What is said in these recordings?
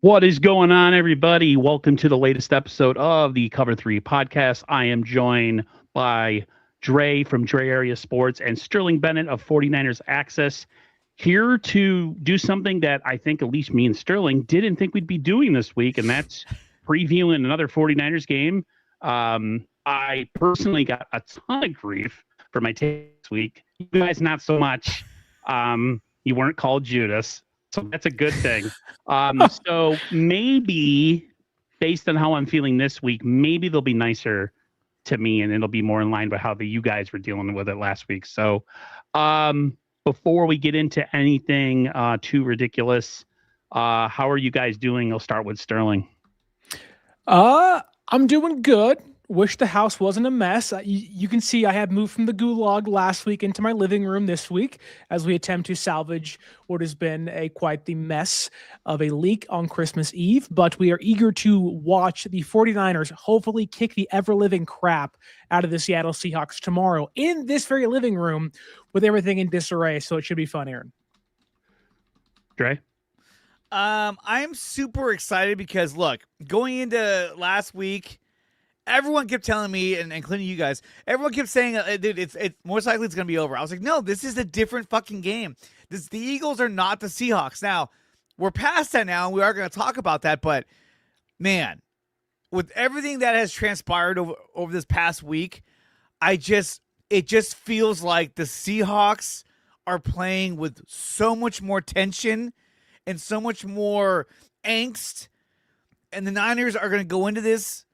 What is going on, everybody? Welcome to the latest episode of the Cover 3 podcast. I am joined by Dre from Dre Area Sports and Sterling Bennett of 49ers Access, here to do something that I think at least me and Sterling didn't think we'd be doing this week, and that's previewing another 49ers game. I personally got a ton of grief for my take this week. You guys, not so much. You weren't called Judas. So that's a good thing. So maybe based on how I'm feeling this week, maybe they'll be nicer to me and it'll be more in line with how you guys were dealing with it last week. So before we get into anything too ridiculous, how are you guys doing? I'll start with Sterling. I'm doing good. Wish the house wasn't a mess. You can see I have moved from the gulag last week into my living room this week as we attempt to salvage what has been quite the mess of a leak on Christmas Eve. But we are eager to watch the 49ers hopefully kick the ever-living crap out of the Seattle Seahawks tomorrow in this very living room with everything in disarray. So it should be fun, Aaron. Dre? I'm super excited because, look, going into last week, everyone kept telling me, and including you guys, everyone kept saying, dude, it's most likely it's going to be over. I was like, no, this is a different fucking game. The Eagles are not the Seahawks. Now, we're past that now, and we are going to talk about that, but, man, with everything that has transpired over this past week, it just feels like the Seahawks are playing with so much more tension and so much more angst, and the Niners are going to go into this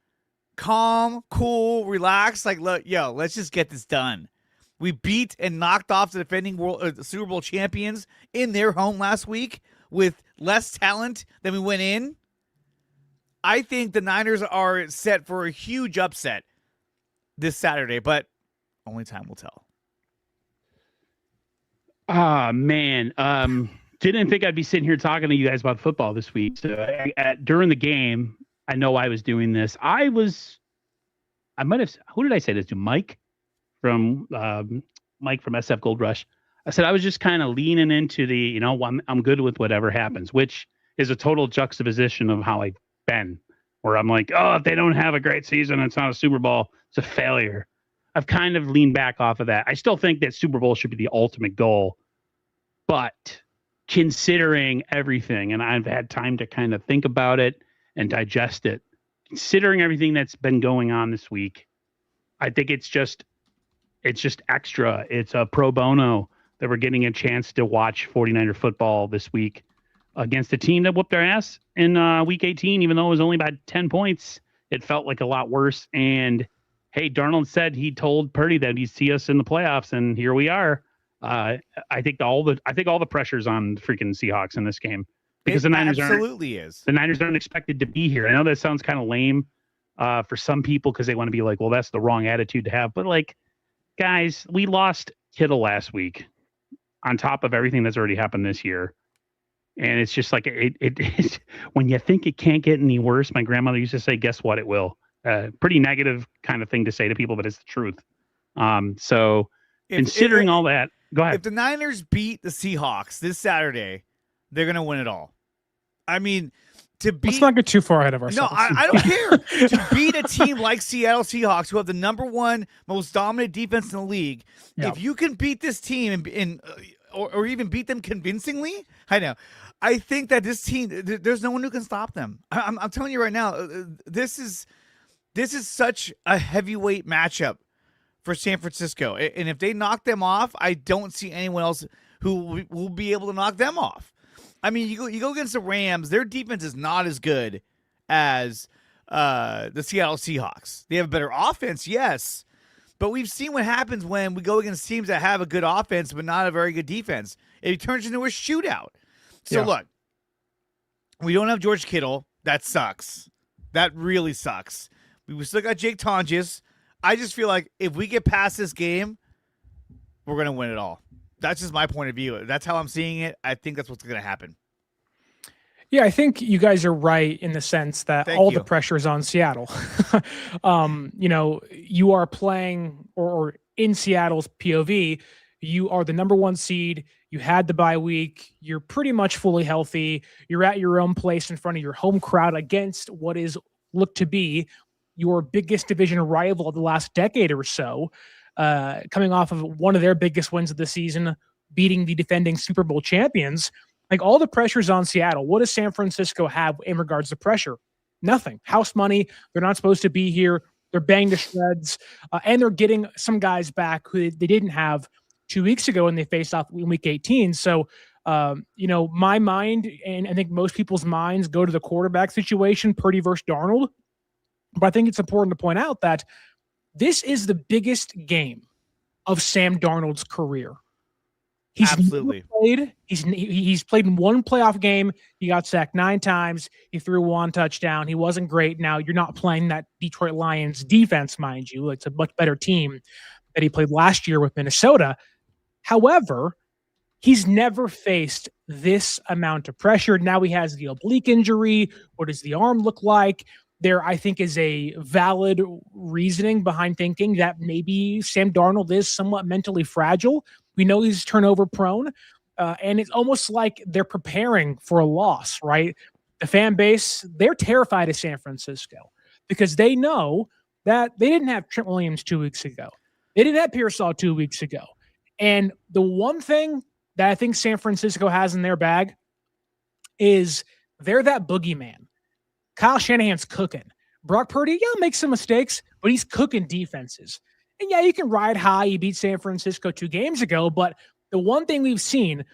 calm, cool, relaxed, like, look, yo, let's just get this done. We beat and knocked off the defending Super Bowl champions in their home last week with less talent than we went in. I think the Niners are set for a huge upset this Saturday, but only time will tell. Man. Didn't think I'd be sitting here talking to you guys about football this week. So during the game, I know I was doing this. Who did I say this to? Mike from SF Gold Rush. I said I was just kind of leaning into the, I'm good with whatever happens, which is a total juxtaposition of how I've been, where I'm like, oh, if they don't have a great season, it's not a Super Bowl, it's a failure. I've kind of leaned back off of that. I still think that Super Bowl should be the ultimate goal, but considering everything, and I've had time to kind of think about it and digest it, considering everything that's been going on this week, I think it's just extra. It's a pro bono that we're getting a chance to watch 49er football this week against a team that whooped our ass in week 18, even though it was only about 10 points. It felt like a lot worse. And hey, Darnold said he told Purdy that he'd see us in the playoffs, and here we are. I think all the pressure's on the freaking Seahawks in this game. Because the Niners The Niners aren't expected to be here. I know that sounds kind of lame for some people because they want to be like, well, that's the wrong attitude to have. But like, guys, we lost Kittle last week on top of everything that's already happened this year. And it's just like, it when you think it can't get any worse, my grandmother used to say, guess what, it will. Pretty negative kind of thing to say to people, but it's the truth. Considering all that, go ahead. If the Niners beat the Seahawks this Saturday, they're going to win it all. I mean, let's not get too far ahead of ourselves. No, I don't care. To beat a team like Seattle Seahawks, who have the number one most dominant defense in the league, if you can beat this team or even beat them convincingly, I think that this team, there's no one who can stop them. I'm telling you right now, this is such a heavyweight matchup for San Francisco. And if they knock them off, I don't see anyone else who will be able to knock them off. I mean, you go against the Rams, their defense is not as good as the Seattle Seahawks. They have a better offense, yes, but we've seen what happens when we go against teams that have a good offense but not a very good defense. It turns into a shootout. So look, we don't have George Kittle. That sucks. That really sucks. We still got Jake Tonjes. I just feel like if we get past this game, we're going to win it all. That's just my point of view. That's how I'm seeing it. I think that's what's going to happen. Yeah, I think you guys are right in the sense that the pressure is on Seattle. You are playing or in Seattle's POV, You are the number 1 seed. You had the bye week. You're pretty much fully healthy. You're at your own place in front of your home crowd against what is looked to be your biggest division rival of the last decade or so, coming off of one of their biggest wins of the season, beating the defending Super Bowl champions. Like, all the pressure's on Seattle. What does San Francisco have in regards to pressure? Nothing. House money. They're not supposed to be here. They're banged to shreds. And they're getting some guys back who they didn't have 2 weeks ago when they faced off in week 18. So, my mind, and I think most people's minds, go to the quarterback situation, Purdy versus Darnold. But I think it's important to point out that this is the biggest game of Sam Darnold's career. He's absolutely played. He's played in one playoff game. He got sacked 9 times. He threw 1 touchdown. He wasn't great. Now, you're not playing that Detroit Lions defense, mind you. It's a much better team that he played last year with Minnesota. However, he's never faced this amount of pressure. Now he has the oblique injury. What does the arm look like? There, I think, is a valid reasoning behind thinking that maybe Sam Darnold is somewhat mentally fragile. We know he's turnover prone, and it's almost like they're preparing for a loss, right? The fan base, they're terrified of San Francisco because they know that they didn't have Trent Williams 2 weeks ago. They didn't have Pearsall 2 weeks ago. And the one thing that I think San Francisco has in their bag is they're that boogeyman. Kyle Shanahan's cooking. Brock Purdy, makes some mistakes, but he's cooking defenses. And you can ride high. You beat San Francisco 2 games ago, but the one thing we've seen,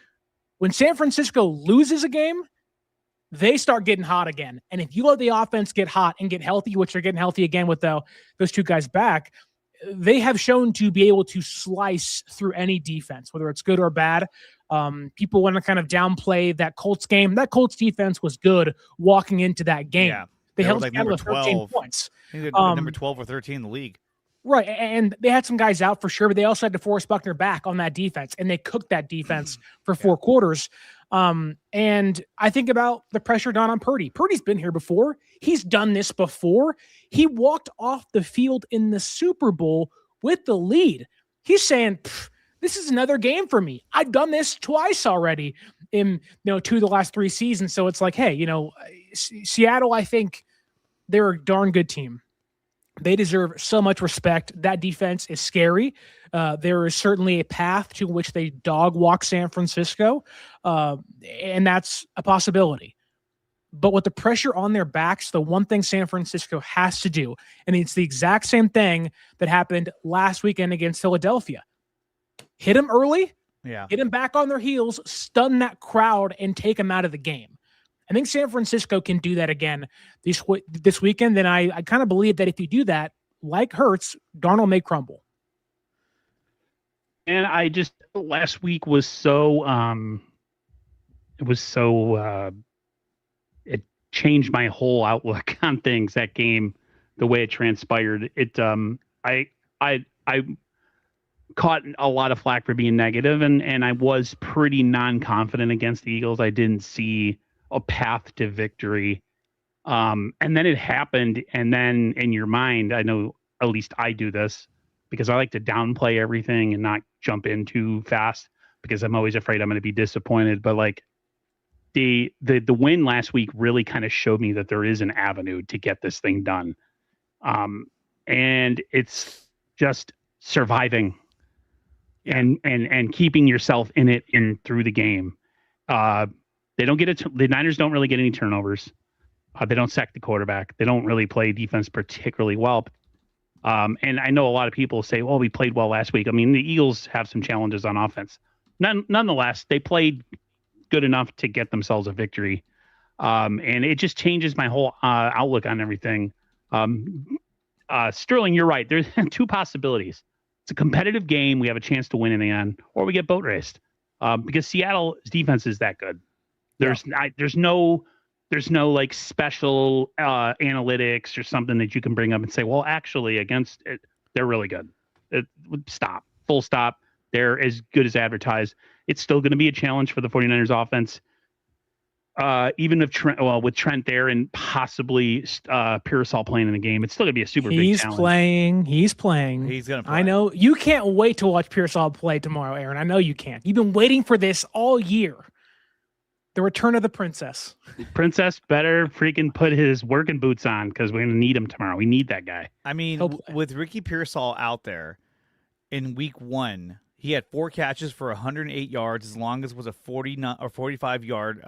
when San Francisco loses a game, they start getting hot again. And if you let the offense get hot and get healthy, which they're getting healthy again with those 2 guys back, they have shown to be able to slice through any defense, whether it's good or bad. People want to kind of downplay that Colts game. That Colts defense was good walking into that game. Yeah, they held like Seattle number to 13 12 points. I think they're number 12 or 13 in the league. Right, and they had some guys out for sure, but they also had DeForest Buckner back on that defense, and they cooked that defense for 4 quarters. And I think about the pressure down on Purdy. Purdy's been here before. He's done this before. He walked off the field in the Super Bowl with the lead. He's saying, this is another game for me. I've done this twice already in 2 of the last 3 seasons. So it's like, hey, Seattle, I think they're a darn good team. They deserve so much respect. That defense is scary. There is certainly a path to which they dog walk San Francisco, and that's a possibility. But with the pressure on their backs, the one thing San Francisco has to do, and it's the exact same thing that happened last weekend against Philadelphia. Hit them early, get them back on their heels, stun that crowd, and take them out of the game. I think San Francisco can do that again this weekend. Then I kind of believe that if you do that, like Hurts, Darnold may crumble. And last week was so, it changed my whole outlook on things, that game, the way it transpired. I caught a lot of flack for being negative, and I was pretty non-confident against the Eagles. I didn't see a path to victory. And then it happened. And then in your mind, I know at least I do this because I like to downplay everything and not jump in too fast because I'm always afraid I'm going to be disappointed. But like the win last week really kind of showed me that there is an avenue to get this thing done. And it's just surviving and keeping yourself in it through the game. The Niners don't really get any turnovers. They don't sack the quarterback. They don't really play defense particularly well. And I know a lot of people say, well, we played well last week. I mean, the Eagles have some challenges on offense. Nonetheless, they played good enough to get themselves a victory. And it just changes my whole outlook on everything. Sterling, you're right. There's 2 possibilities. It's a competitive game. We have a chance to win in the end, or we get boat raced because Seattle's defense is that good. There's no like special analytics or something that you can bring up and say, well, actually against it, they're really good. Full stop. They're as good as advertised. It's still going to be a challenge for the 49ers offense. even if Trent, with Trent there and possibly Pearsall playing in the game, it's still gonna be a super big challenge. He's playing. He's gonna play. I know you can't wait to watch Pearsall play tomorrow, Aaron. I know you can't. You've been waiting for this all year. The return of the princess. Princess better freaking put his working boots on because we're gonna need him tomorrow. We need that guy. I mean, with Ricky Pearsall out there in week 1, he had 4 catches for 108 yards. As long as was a 45-yard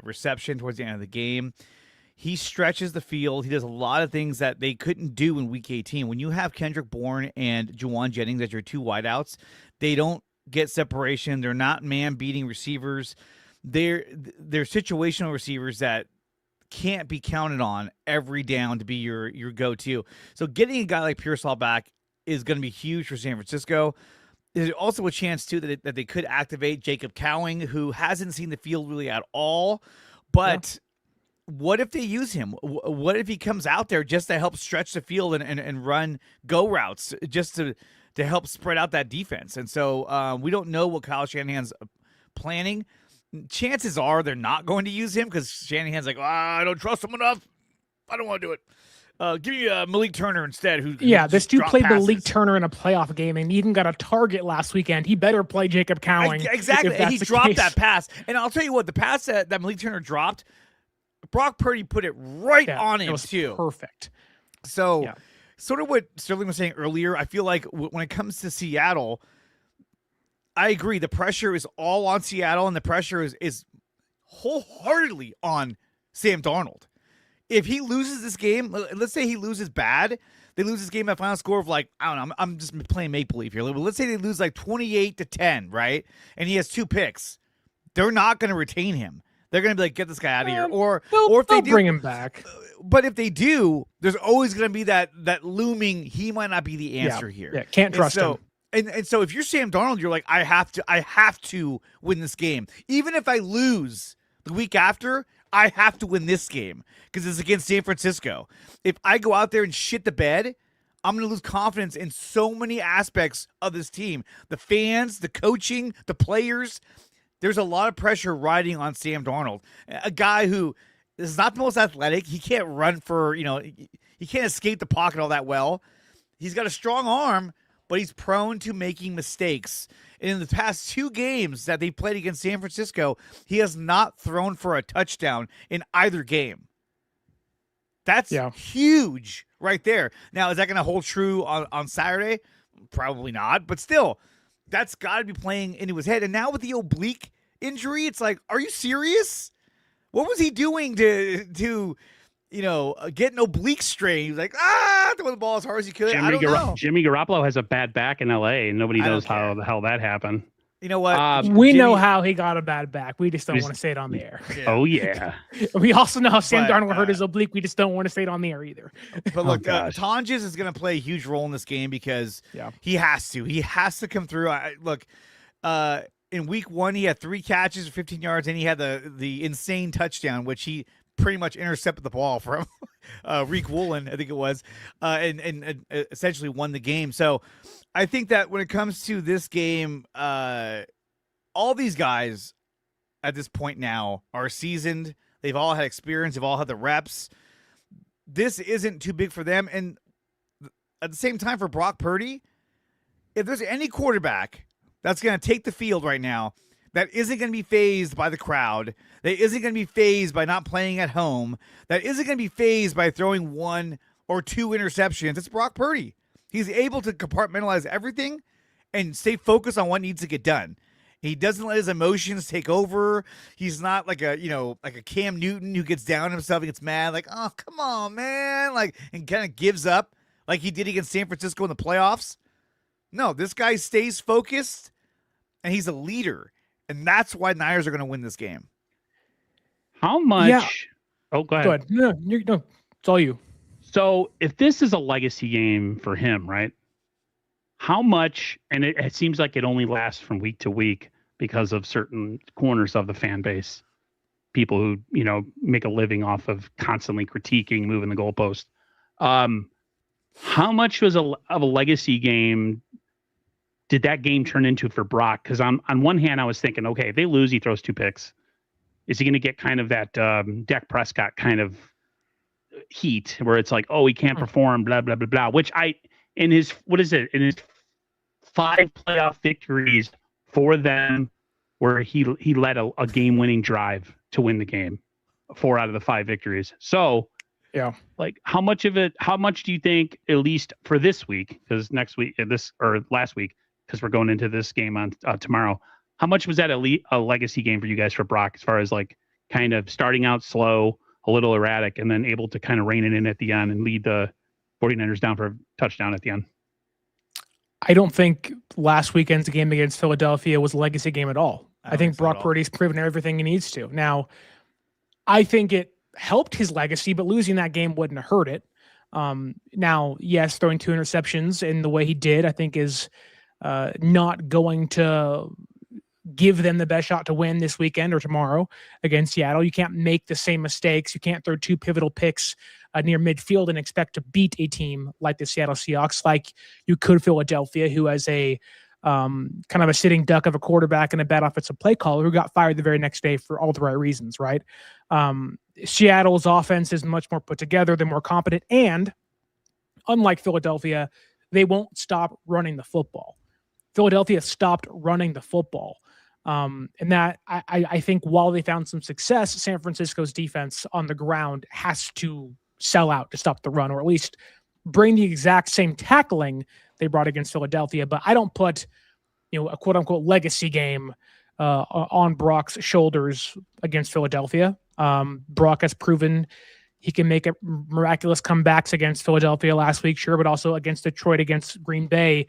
reception towards the end of the game. He stretches the field. He does a lot of things that they couldn't do in week 18. When you have Kendrick Bourne and Juwan Jennings as your 2 wideouts, they don't get separation. They're not man-beating receivers. They're situational receivers that can't be counted on every down to be your go-to. So getting a guy like Pearsall back is going to be huge for San Francisco. There's also a chance, too, that they could activate Jacob Cowing, who hasn't seen the field really at all. But what if they use him? What if he comes out there just to help stretch the field and run go routes just to help spread out that defense? And so we don't know what Kyle Shanahan's planning. Chances are they're not going to use him because Shanahan's like, I don't trust him enough. I don't want to do it. Give me Malik Turner instead. This dude played Malik Turner in a playoff game and even got a target last weekend. He better play Jacob Cowing. Exactly. And he dropped that pass. And I'll tell you what, the pass that Malik Turner dropped, Brock Purdy put it right on him, too. Perfect. So, sort of what Sterling was saying earlier, I feel like when it comes to Seattle, I agree. The pressure is all on Seattle, and the pressure is wholeheartedly on Sam Darnold. If he loses this game, let's say he loses bad, they lose this game at a final score of like, I don't know, I'm just playing make-believe here. Let's say they lose like 28-10, right? And he has 2 picks. They're not going to retain him. They're going to be like, get this guy out of here. Or if they do, bring him back. But if they do, there's always going to be that looming, he might not be the answer here. Yeah, can't trust him. And so if you're Sam Darnold, you're like, I have to win this game. Even if I lose the week after, I have to win this game because it's against San Francisco. If I go out there and shit the bed, I'm going to lose confidence in so many aspects of this team. The fans, the coaching, the players. There's a lot of pressure riding on Sam Darnold, a guy who is not the most athletic. He can't run he can't escape the pocket all that well. He's got a strong arm, but he's prone to making mistakes. And in the past 2 games that they played against San Francisco, he has not thrown for a touchdown in either game. That's huge right there. Now, is that going to hold true on Saturday? Probably not, but still, that's got to be playing into his head. And now with the oblique injury, it's like, are you serious? What was he doing to get an oblique strain? He was like, throwing the ball as hard as he could. I don't know. Jimmy Garoppolo has a bad back in L.A., and nobody knows how the hell that happened. You know what? We know how he got a bad back. We just don't want to say it on the air. Yeah. Oh, yeah. We also know how Sam Darnold hurt his oblique. We just don't want to say it on the air either. But look, Tonjes is going to play a huge role in this game because he has to. He has to come through. In week 1, he had 3 catches for 15 yards, and he had the insane touchdown, which he pretty much intercepted the ball from Reek Woolen, I think it was, and essentially won the game. So I think that when it comes to this game, all these guys at this point now are seasoned. They've all had experience. They've all had the reps. This isn't too big for them. And at the same time, for Brock Purdy, if there's any quarterback that's going to take the field right now that isn't going to be fazed by the crowd, that isn't going to be fazed by not playing at home, that isn't going to be fazed by throwing 1 or 2 interceptions, it's Brock Purdy. He's able to compartmentalize everything and stay focused on what needs to get done. He doesn't let his emotions take over. He's not like a Cam Newton who gets down on himself and gets mad, like, oh, come on, man, and kind of gives up like he did against San Francisco in the playoffs. No, this guy stays focused, and he's a leader. And that's why Niners are going to win this game. How much? Yeah. Oh, go ahead. No, it's all you. So if this is a legacy game for him, right? How much, and it seems like it only lasts from week to week because of certain corners of the fan base, people who, make a living off of constantly critiquing, moving the goalpost. How much was of a legacy game did that game turn into for Brock? Because on one hand, I was thinking, okay, if they lose, he throws 2 picks. is he going to get kind of that Dak Prescott kind of heat where it's like, oh, he can't perform, blah, blah, blah, blah, which in his 5 playoff victories for them where he led a game-winning drive to win the game, 4 out of the 5 victories. So, yeah, like how much do you think, at least for this week, because last week, because we're going into this game on tomorrow, how much was that a legacy game for you guys for Brock, as far as like kind of starting out slow, a little erratic, and then able to kind of rein it in at the end and lead the 49ers down for a touchdown at the end? I don't think last weekend's game against Philadelphia was a legacy game at all. I think Brock Purdy's proven everything he needs to. Now, I think it helped his legacy, but losing that game wouldn't have hurt it. Now, yes, throwing 2 interceptions in the way he did, I think is not going to give them the best shot to win this weekend or tomorrow against Seattle. You can't make the same mistakes. You can't throw 2 pivotal picks near midfield and expect to beat a team like the Seattle Seahawks, like you could Philadelphia, who has a kind of a sitting duck of a quarterback and a bad offensive play caller who got fired the very next day for all the right reasons, right? Seattle's offense is much more put together. They're more competent. And unlike Philadelphia, they won't stop running the football. Philadelphia stopped running the football. And that I think while they found some success, San Francisco's defense on the ground has to sell out to stop the run, or at least bring the exact same tackling they brought against Philadelphia. But I don't put, a quote unquote legacy game on Brock's shoulders against Philadelphia. Brock has proven he can make miraculous comebacks against Philadelphia last week, sure, but also against Detroit, against Green Bay,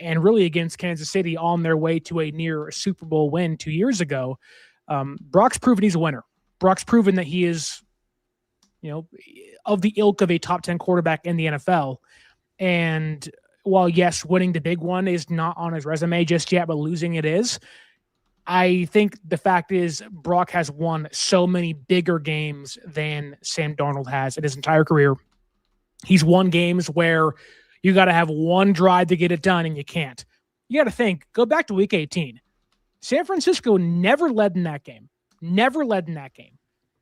and really against Kansas City on their way to a near Super Bowl win 2 years ago. Brock's proven he's a winner. Brock's proven that he is, of the ilk of a top 10 quarterback in the NFL. And while, yes, winning the big one is not on his resume just yet, but losing it is, I think the fact is Brock has won so many bigger games than Sam Darnold has in his entire career. He's won games where you got to have one drive to get it done, and you can't. You got to think, go back to week 18. San Francisco never led in that game. Never led in that game.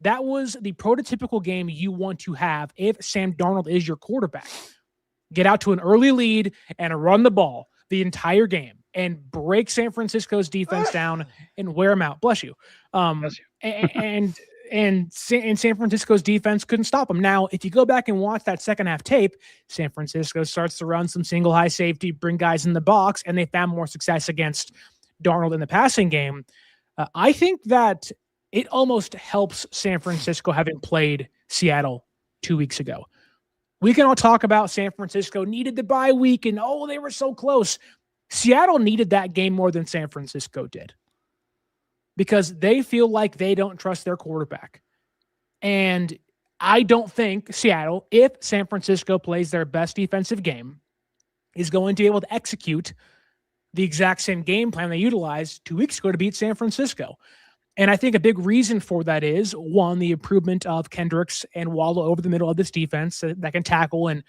That was the prototypical game you want to have if Sam Darnold is your quarterback. Get out to an early lead and run the ball the entire game and break San Francisco's defense down and wear them out. Bless you. Bless you. And San Francisco's defense couldn't stop them. Now, if you go back and watch that second half tape, San Francisco starts to run some single high safety, bring guys in the box, and they found more success against Darnold in the passing game. I think that it almost helps San Francisco having played Seattle 2 weeks ago. We can all talk about San Francisco needed the bye week and, they were so close. Seattle needed that game more than San Francisco did because they feel like they don't trust their quarterback. And I don't think Seattle, if San Francisco plays their best defensive game, is going to be able to execute the exact same game plan they utilized 2 weeks ago to beat San Francisco. And I think a big reason for that is, one, the improvement of Kendricks and Waddle over the middle of this defense that can tackle and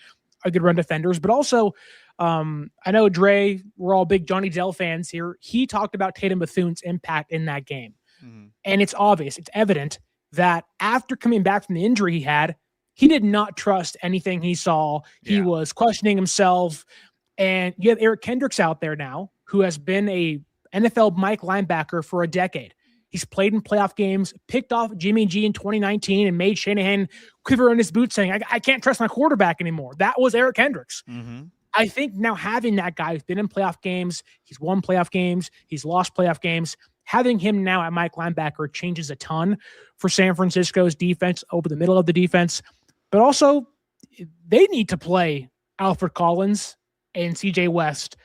are good run defenders. But also, I know, Dre, we're all big Johnny Dell fans here. He talked about Tatum Bethune's impact in that game. Mm-hmm. And it's obvious, it's evident that after coming back from the injury he had, he did not trust anything he saw. Yeah. He was questioning himself. And you have Eric Kendricks out there now, who has been a NFL Mike linebacker for a decade. He's played in playoff games, picked off Jimmy G in 2019 and made Shanahan quiver in his boots saying, I can't trust my quarterback anymore. That was Eric Kendricks. Mm-hmm. I think now having that guy who's been in playoff games, he's won playoff games, he's lost playoff games, having him now at Mike linebacker changes a ton for San Francisco's defense over the middle of the defense. But also, they need to play Alfred Collins and CJ West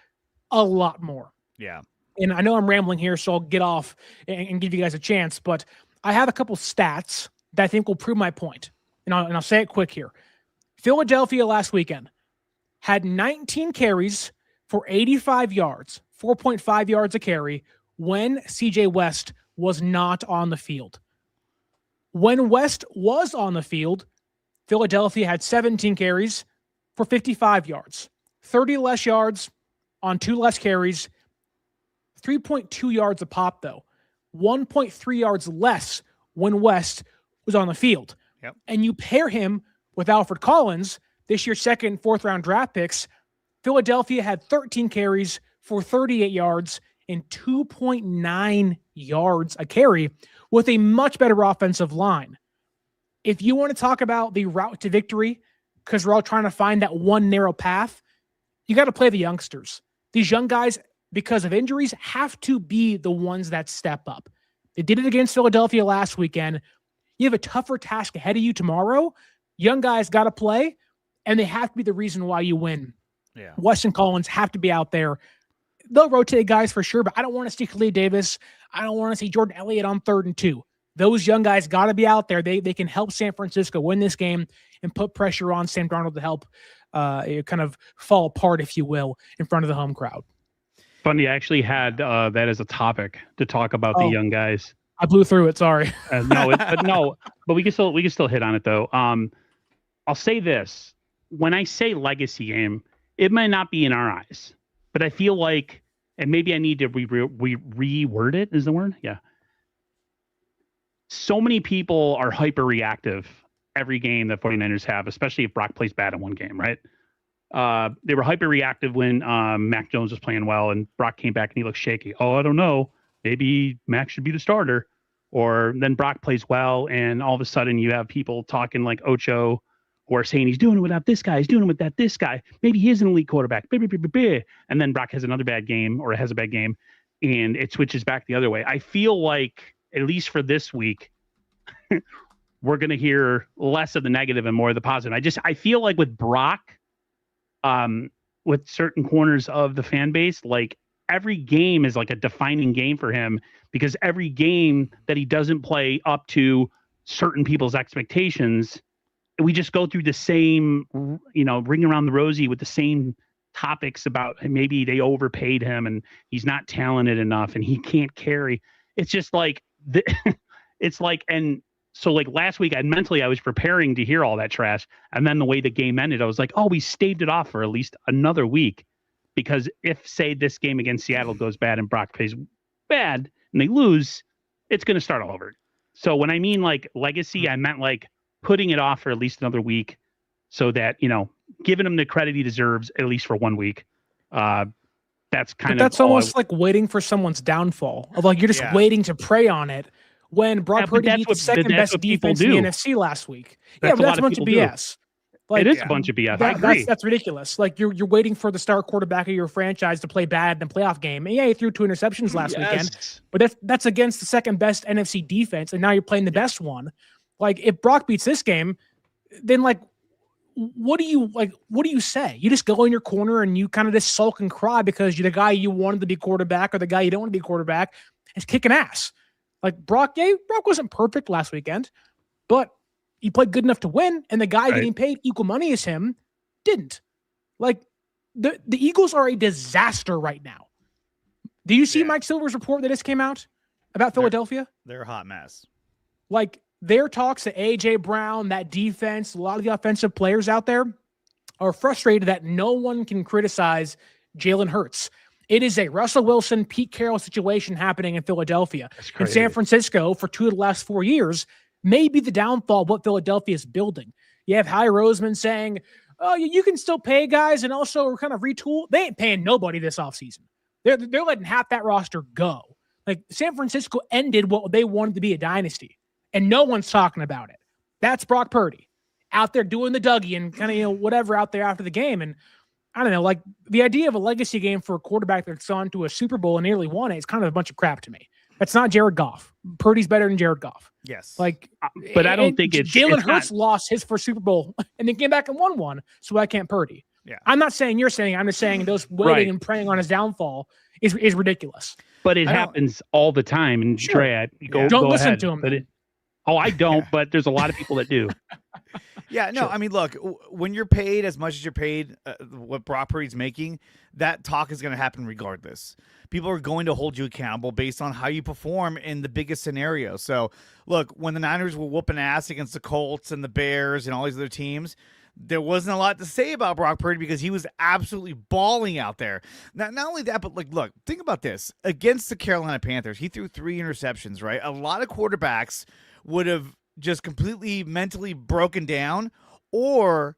a lot more. Yeah. And I know I'm rambling here, so I'll get off and give you guys a chance, but I have a couple stats that I think will prove my point. And I'll say it quick here. Philadelphia last weekend had 19 carries for 85 yards, 4.5 yards a carry, when CJ West was not on the field. When West was on the field, Philadelphia had 17 carries for 55 yards, 30 less yards on 2 less carries, 3.2 yards a pop, though. 1.3 yards less when West was on the field. Yep. And you pair him with Alfred Collins, this year's second and fourth round draft picks. Philadelphia had 13 carries for 38 yards and 2.9 yards a carry with a much better offensive line. If you want to talk about the route to victory, because we're all trying to find that one narrow path, you got to play the youngsters. These young guys, because of injuries, have to be the ones that step up. They did it against Philadelphia last weekend. You have a tougher task ahead of you tomorrow. Young guys got to play, and they have to be the reason why you win. Yeah. West and Collins have to be out there. They'll rotate guys for sure, but I don't want to see Khalid Davis. I don't want to see Jordan Elliott on 3rd and 2. Those young guys got to be out there. They can help San Francisco win this game and put pressure on Sam Darnold to help kind of fall apart, if you will, in front of the home crowd. Funny, I actually had that as a topic to talk about the young guys. I blew through it. Sorry. But we can still hit on it though. I'll say this: when I say legacy game, it might not be in our eyes, but I feel like, and maybe I need to reword it. Is the word? Yeah. So many people are hyper reactive every game that 49ers have, especially if Brock plays bad in one game, right? They were hyper reactive when Mac Jones was playing well and Brock came back and he looked shaky. Oh, I don't know. Maybe Mac should be the starter. Or then Brock plays well and all of a sudden you have people talking like Ocho who are saying he's doing it without this guy. He's doing it without this guy. Maybe he is an elite quarterback. And then Brock has another bad game or has a bad game and it switches back the other way. I feel like, at least for this week, we're going to hear less of the negative and more of the positive. I feel like with Brock, with certain corners of the fan base, like every game is like a defining game for him because every game that he doesn't play up to certain people's expectations, we just go through the same, ring around the rosy with the same topics about maybe they overpaid him and he's not talented enough and he can't carry. It's just like, and so like last week I was preparing to hear all that trash. And then the way the game ended, I was like, oh, we staved it off for at least another week. Because if say this game against Seattle goes bad and Brock plays bad and they lose, it's going to start all over. So when I mean like legacy, I meant like putting it off for at least another week so that, giving him the credit he deserves at least for 1 week. That's almost like waiting for someone's downfall. Of like you're just waiting to prey on it when Brock Purdy beat the second best defense in the NFC last week. But that's a bunch of BS. Like, it is a bunch of BS. I agree. That's ridiculous. Like you're waiting for the star quarterback of your franchise to play bad in the playoff game. And he threw 2 interceptions last weekend, but that's against the second best NFC defense, and now you're playing the best one. Like if Brock beats this game, then like what do you say? You just go in your corner and you kind of just sulk and cry because you're the guy you wanted to be quarterback or the guy you don't want to be quarterback is kicking ass. Like Brock wasn't perfect last weekend, but he played good enough to win, and the guy getting paid equal money as him didn't. Like the Eagles are a disaster right now. Do you see Mike Silver's report that just came out about Philadelphia? They're a hot mess. Like their talks to AJ Brown, that defense, a lot of the offensive players out there are frustrated that no one can criticize Jalen Hurts. It is a Russell Wilson, Pete Carroll situation happening in Philadelphia. In San Francisco for 2 of the last 4 years, may be the downfall of what Philadelphia is building. You have Howie Roseman saying, oh, you can still pay guys and also kind of retool. They ain't paying nobody this offseason. They're letting half that roster go. Like San Francisco ended what they wanted to be a dynasty, and no one's talking about it. That's Brock Purdy out there doing the Dougie and kind of, whatever out there after the game. And I don't know, like the idea of a legacy game for a quarterback that's gone to a Super Bowl and nearly won it is kind of a bunch of crap to me. That's not Jared Goff. Purdy's better than Jared Goff. Yes. Like, but I don't think Jalen Hurts lost his first Super Bowl and then came back and won one. So why can't Purdy? Yeah. I'm not saying you're saying, I'm just saying those waiting and preying on his downfall is ridiculous. But it happens all the time. And Trey, don't listen to him. But I don't, but there's a lot of people that do. Yeah, no, I mean, look, when you're paid as much as you're paid, what Brock Purdy's making, that talk is going to happen regardless. People are going to hold you accountable based on how you perform in the biggest scenario. So, look, when the Niners were whooping ass against the Colts and the Bears and all these other teams, there wasn't a lot to say about Brock Purdy because he was absolutely balling out there. Not only that, but look, think about this. Against the Carolina Panthers, he threw 3 interceptions, right? A lot of quarterbacks would have just completely mentally broken down, or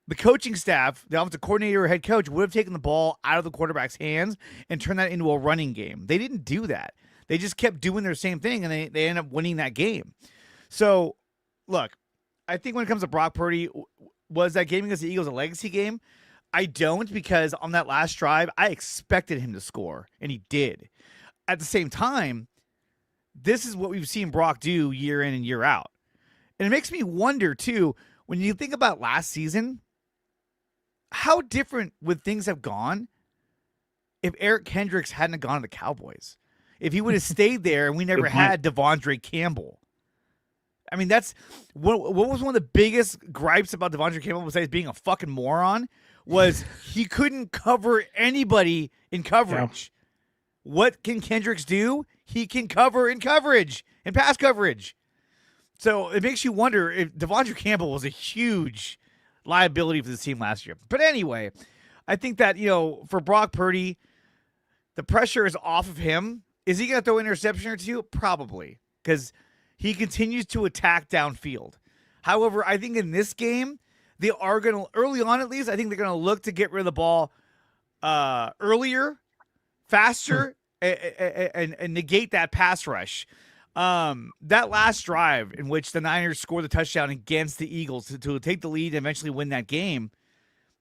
the coaching staff, the offensive coordinator or head coach, would have taken the ball out of the quarterback's hands and turned that into a running game. They didn't do that. They just kept doing their same thing, and they ended up winning that game. So, look, I think when it comes to Brock Purdy, was that game against the Eagles a legacy game? I don't, because on that last drive, I expected him to score, and he did. At the same time, this is what we've seen Brock do year in and year out. And it makes me wonder, too, when you think about last season, how different would things have gone if Eric Kendricks hadn't gone to the Cowboys? If he would have stayed there and we never had Devondre Campbell? I mean, that's what was one of the biggest gripes about Devondre Campbell, besides being a fucking moron, was he couldn't cover anybody in coverage. Yeah. What can Kendricks do? He can cover in coverage and pass coverage. So it makes you wonder if Devondre Campbell was a huge liability for this team last year. But anyway, I think that, for Brock Purdy, the pressure is off of him. Is he going to throw an interception or two? Probably, because he continues to attack downfield. However, I think in this game, they are going to, early on at least, I think they're going to look to get rid of the ball earlier, faster, and negate that pass rush. That last drive in which the Niners scored the touchdown against the Eagles to take the lead and eventually win that game,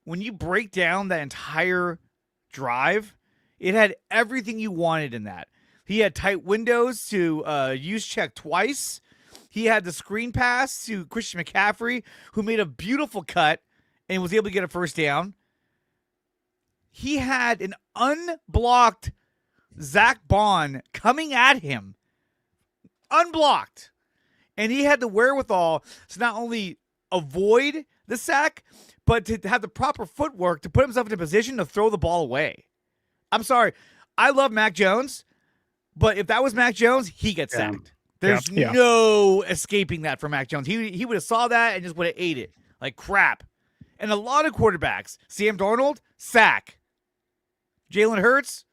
when you break down that entire drive, it had everything you wanted in that. He had tight windows to use check twice. He had the screen pass to Christian McCaffrey, who made a beautiful cut and was able to get a first down. He had an unblocked Zach Bond coming at him, unblocked. And he had the wherewithal to not only avoid the sack, but to have the proper footwork to put himself in a position to throw the ball away. I'm sorry. I love Mac Jones, but if that was Mac Jones, he gets sacked. There's no escaping that for Mac Jones. He would have saw that and just would have ate it like crap. And a lot of quarterbacks, Sam Darnold, sack. Jalen Hurts,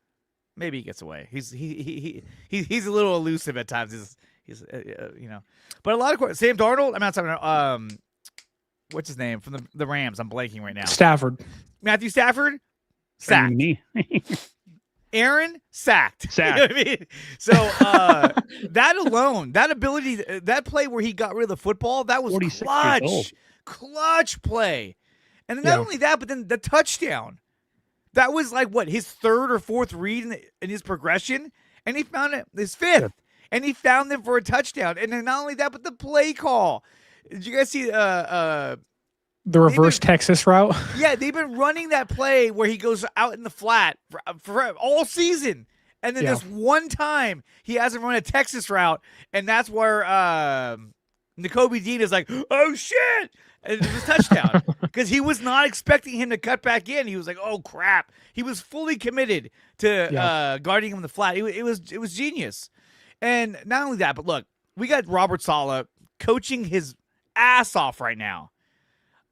maybe he gets away. He's a little elusive at times. He's but a lot of Sam Darnold. I'm not talking. What's his name from the Rams? I'm blanking right now. Stafford. Matthew Stafford, sacked. Me. Aaron, sacked. You know what I mean? So that alone, that ability, that play where he got rid of the football, that was clutch play. And then not only that, but then the touchdown. That was like his third or fourth read in his progression, and he found it his fifth, and he found them for a touchdown. And then not only that, but the play call. Did you guys see the reverse Texas route? Yeah, they've been running that play where he goes out in the flat for all season. And then this one time he hasn't run a Texas route, and that's where Nakobe Dean is like, oh, shit! And it was a touchdown because he was not expecting him to cut back in. He was like, oh, crap. He was fully committed to guarding him in the flat. It was genius. And not only that, but look, we got Robert Saleh coaching his ass off right now.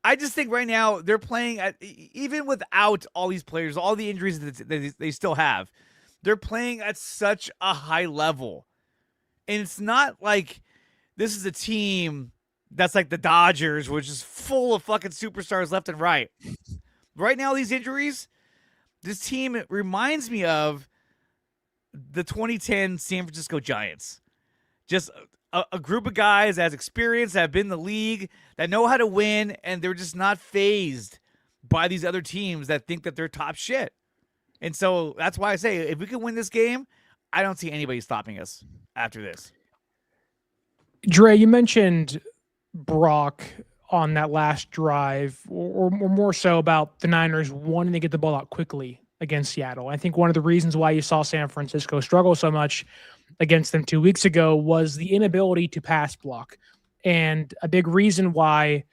I just think right now they're playing even without all these players, all the injuries that they still have, they're playing at such a high level. And it's not like this is a team that's like the Dodgers, which is full of fucking superstars left and right. Right now, these injuries, this team reminds me of the 2010 San Francisco Giants. Just a group of guys that has experience, that have been in the league, that know how to win, and they're just not fazed by these other teams that think that they're top shit. And so that's why I say, if we can win this game, I don't see anybody stopping us after this. Dre, you mentioned Brock on that last drive, or more so about the Niners wanting to get the ball out quickly against Seattle. I think one of the reasons why you saw San Francisco struggle so much against them 2 weeks ago was the inability to pass block. And a big reason why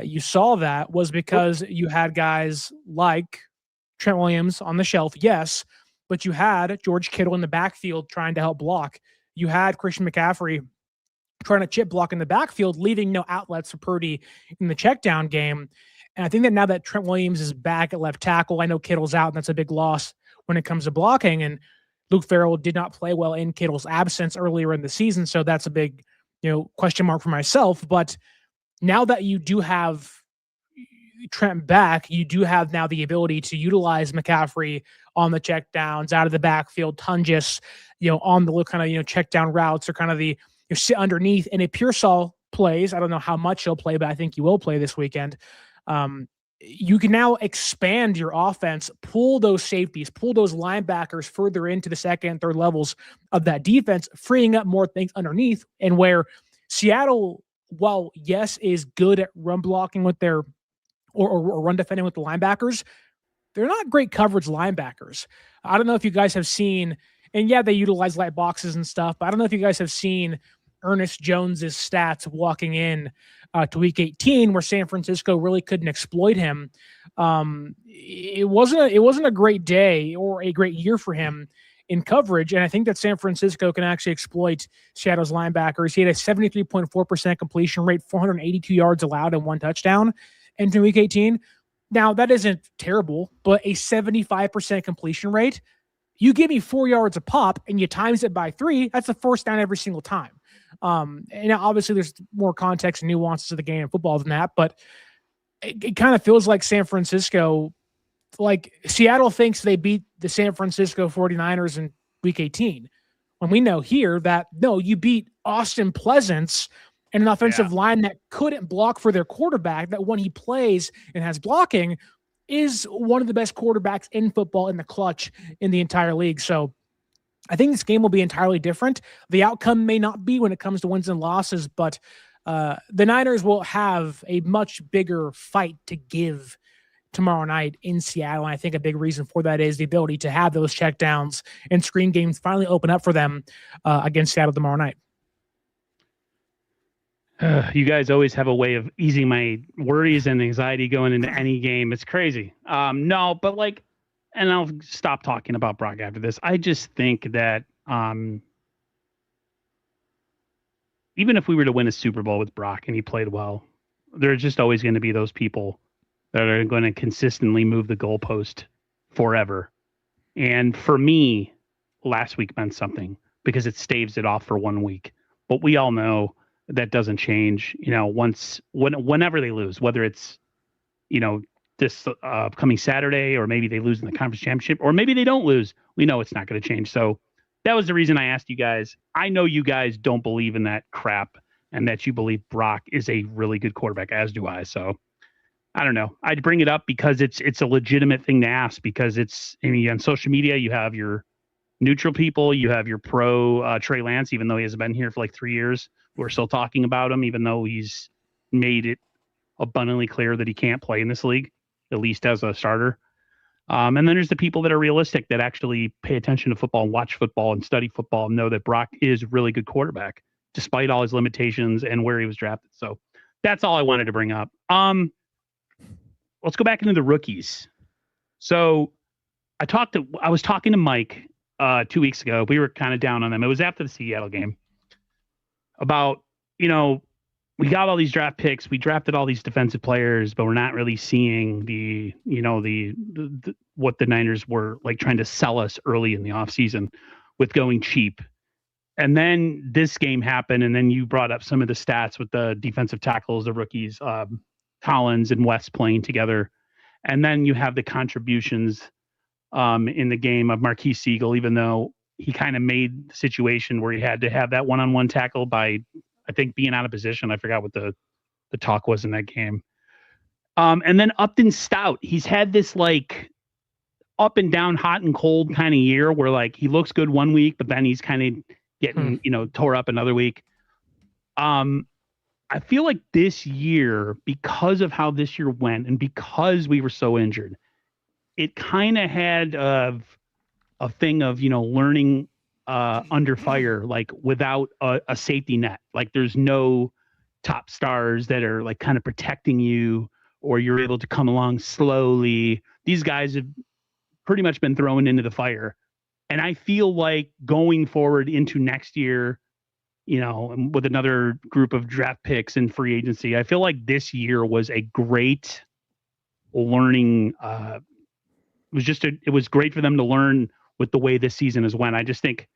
you saw that was because you had guys like Trent Williams on the shelf, yes, but you had George Kittle in the backfield trying to help block. You had Christian McCaffrey trying to chip block in the backfield, leaving no outlets for Purdy in the check down game. And I think that now that Trent Williams is back at left tackle, I know Kittle's out, and that's a big loss when it comes to blocking. And Luke Farrell did not play well in Kittle's absence earlier in the season, so that's a big, question mark for myself. But now that you do have Trent back, you do have now the ability to utilize McCaffrey on the check downs, out of the backfield, Tungus, on the kind of, check down routes, or kind of the sit underneath. And if Pearsall plays, I don't know how much he'll play, but I think he will play this weekend. You can now expand your offense, pull those safeties, pull those linebackers further into the second and third levels of that defense, freeing up more things underneath. And where Seattle, while yes, is good at run blocking with their or run defending with the linebackers, they're not great coverage linebackers. I don't know if you guys have seen, and yeah, they utilize light boxes and stuff, but I don't know if you guys have seen Ernest Jones's stats walking in to week 18, where San Francisco really couldn't exploit him. It wasn't a great day or a great year for him in coverage, and I think that San Francisco can actually exploit Seattle's linebackers. He had a 73.4% completion rate, 482 yards allowed, and 1 touchdown entering week 18. Now, that isn't terrible, but a 75% completion rate, you give me 4 yards a pop and you times it by 3, that's a first down every single time. And obviously there's more context and nuances of the game of football than that, but it kind of feels like San Francisco, like Seattle thinks they beat the San Francisco 49ers in week 18. When we know here that, no, you beat Austin Pleasance and an offensive line that couldn't block for their quarterback, that when he plays and has blocking is one of the best quarterbacks in football in the clutch in the entire league. So I think this game will be entirely different. The outcome may not be when it comes to wins and losses, but the Niners will have a much bigger fight to give tomorrow night in Seattle. And I think a big reason for that is the ability to have those checkdowns and screen games finally open up for them against Seattle tomorrow night. You guys always have a way of easing my worries and anxiety going into any game. It's crazy. No, but and I'll stop talking about Brock after this. I just think that even if we were to win a Super Bowl with Brock and he played well, there's just always going to be those people that are going to consistently move the goalpost forever. And for me, last week meant something because it staves it off for 1 week. But we all know that doesn't change, whenever they lose, whether it's, this coming Saturday, or maybe they lose in the conference championship, or maybe they don't lose. We know it's not going to change. So that was the reason I asked you guys. I know you guys don't believe in that crap and that you believe Brock is a really good quarterback, as do I. So I don't know. I'd bring it up because it's a legitimate thing to ask, because on social media, you have your neutral people, you have your pro Trey Lance, even though he hasn't been here for 3 years. We're still talking about him, even though he's made it abundantly clear that he can't play in this league, at least as a starter. And then there's the people that are realistic, that actually pay attention to football and watch football and study football and know that Brock is a really good quarterback, despite all his limitations and where he was drafted. So that's all I wanted to bring up. Let's go back into the rookies. So I was talking to Mike 2 weeks ago. We were kind of down on them. It was after the Seattle game. About, we got all these draft picks, we drafted all these defensive players, but we're not really seeing the what the Niners were trying to sell us early in the offseason with going cheap. And then this game happened, and then you brought up some of the stats with the defensive tackles, the rookies, Collins and West playing together. And then you have the contributions in the game of Marquise Siegel, even though he kind of made the situation where he had to have that one-on-one tackle by, I think, being out of position. I forgot what the talk was in that game. And then Upton Stout, he's had this up and down, hot and cold kind of year where he looks good 1 week, but then he's kind of getting, tore up another week. I feel like this year, because of how this year went and because we were so injured, it kind of had a thing of, learning under fire, without a safety net. There's no top stars that are kind of protecting you, or you're able to come along slowly. These guys have pretty much been thrown into the fire. And I feel like going forward into next year, with another group of draft picks and free agency. I feel like this year was a great learning. It was great for them to learn with the way this season has went. I just think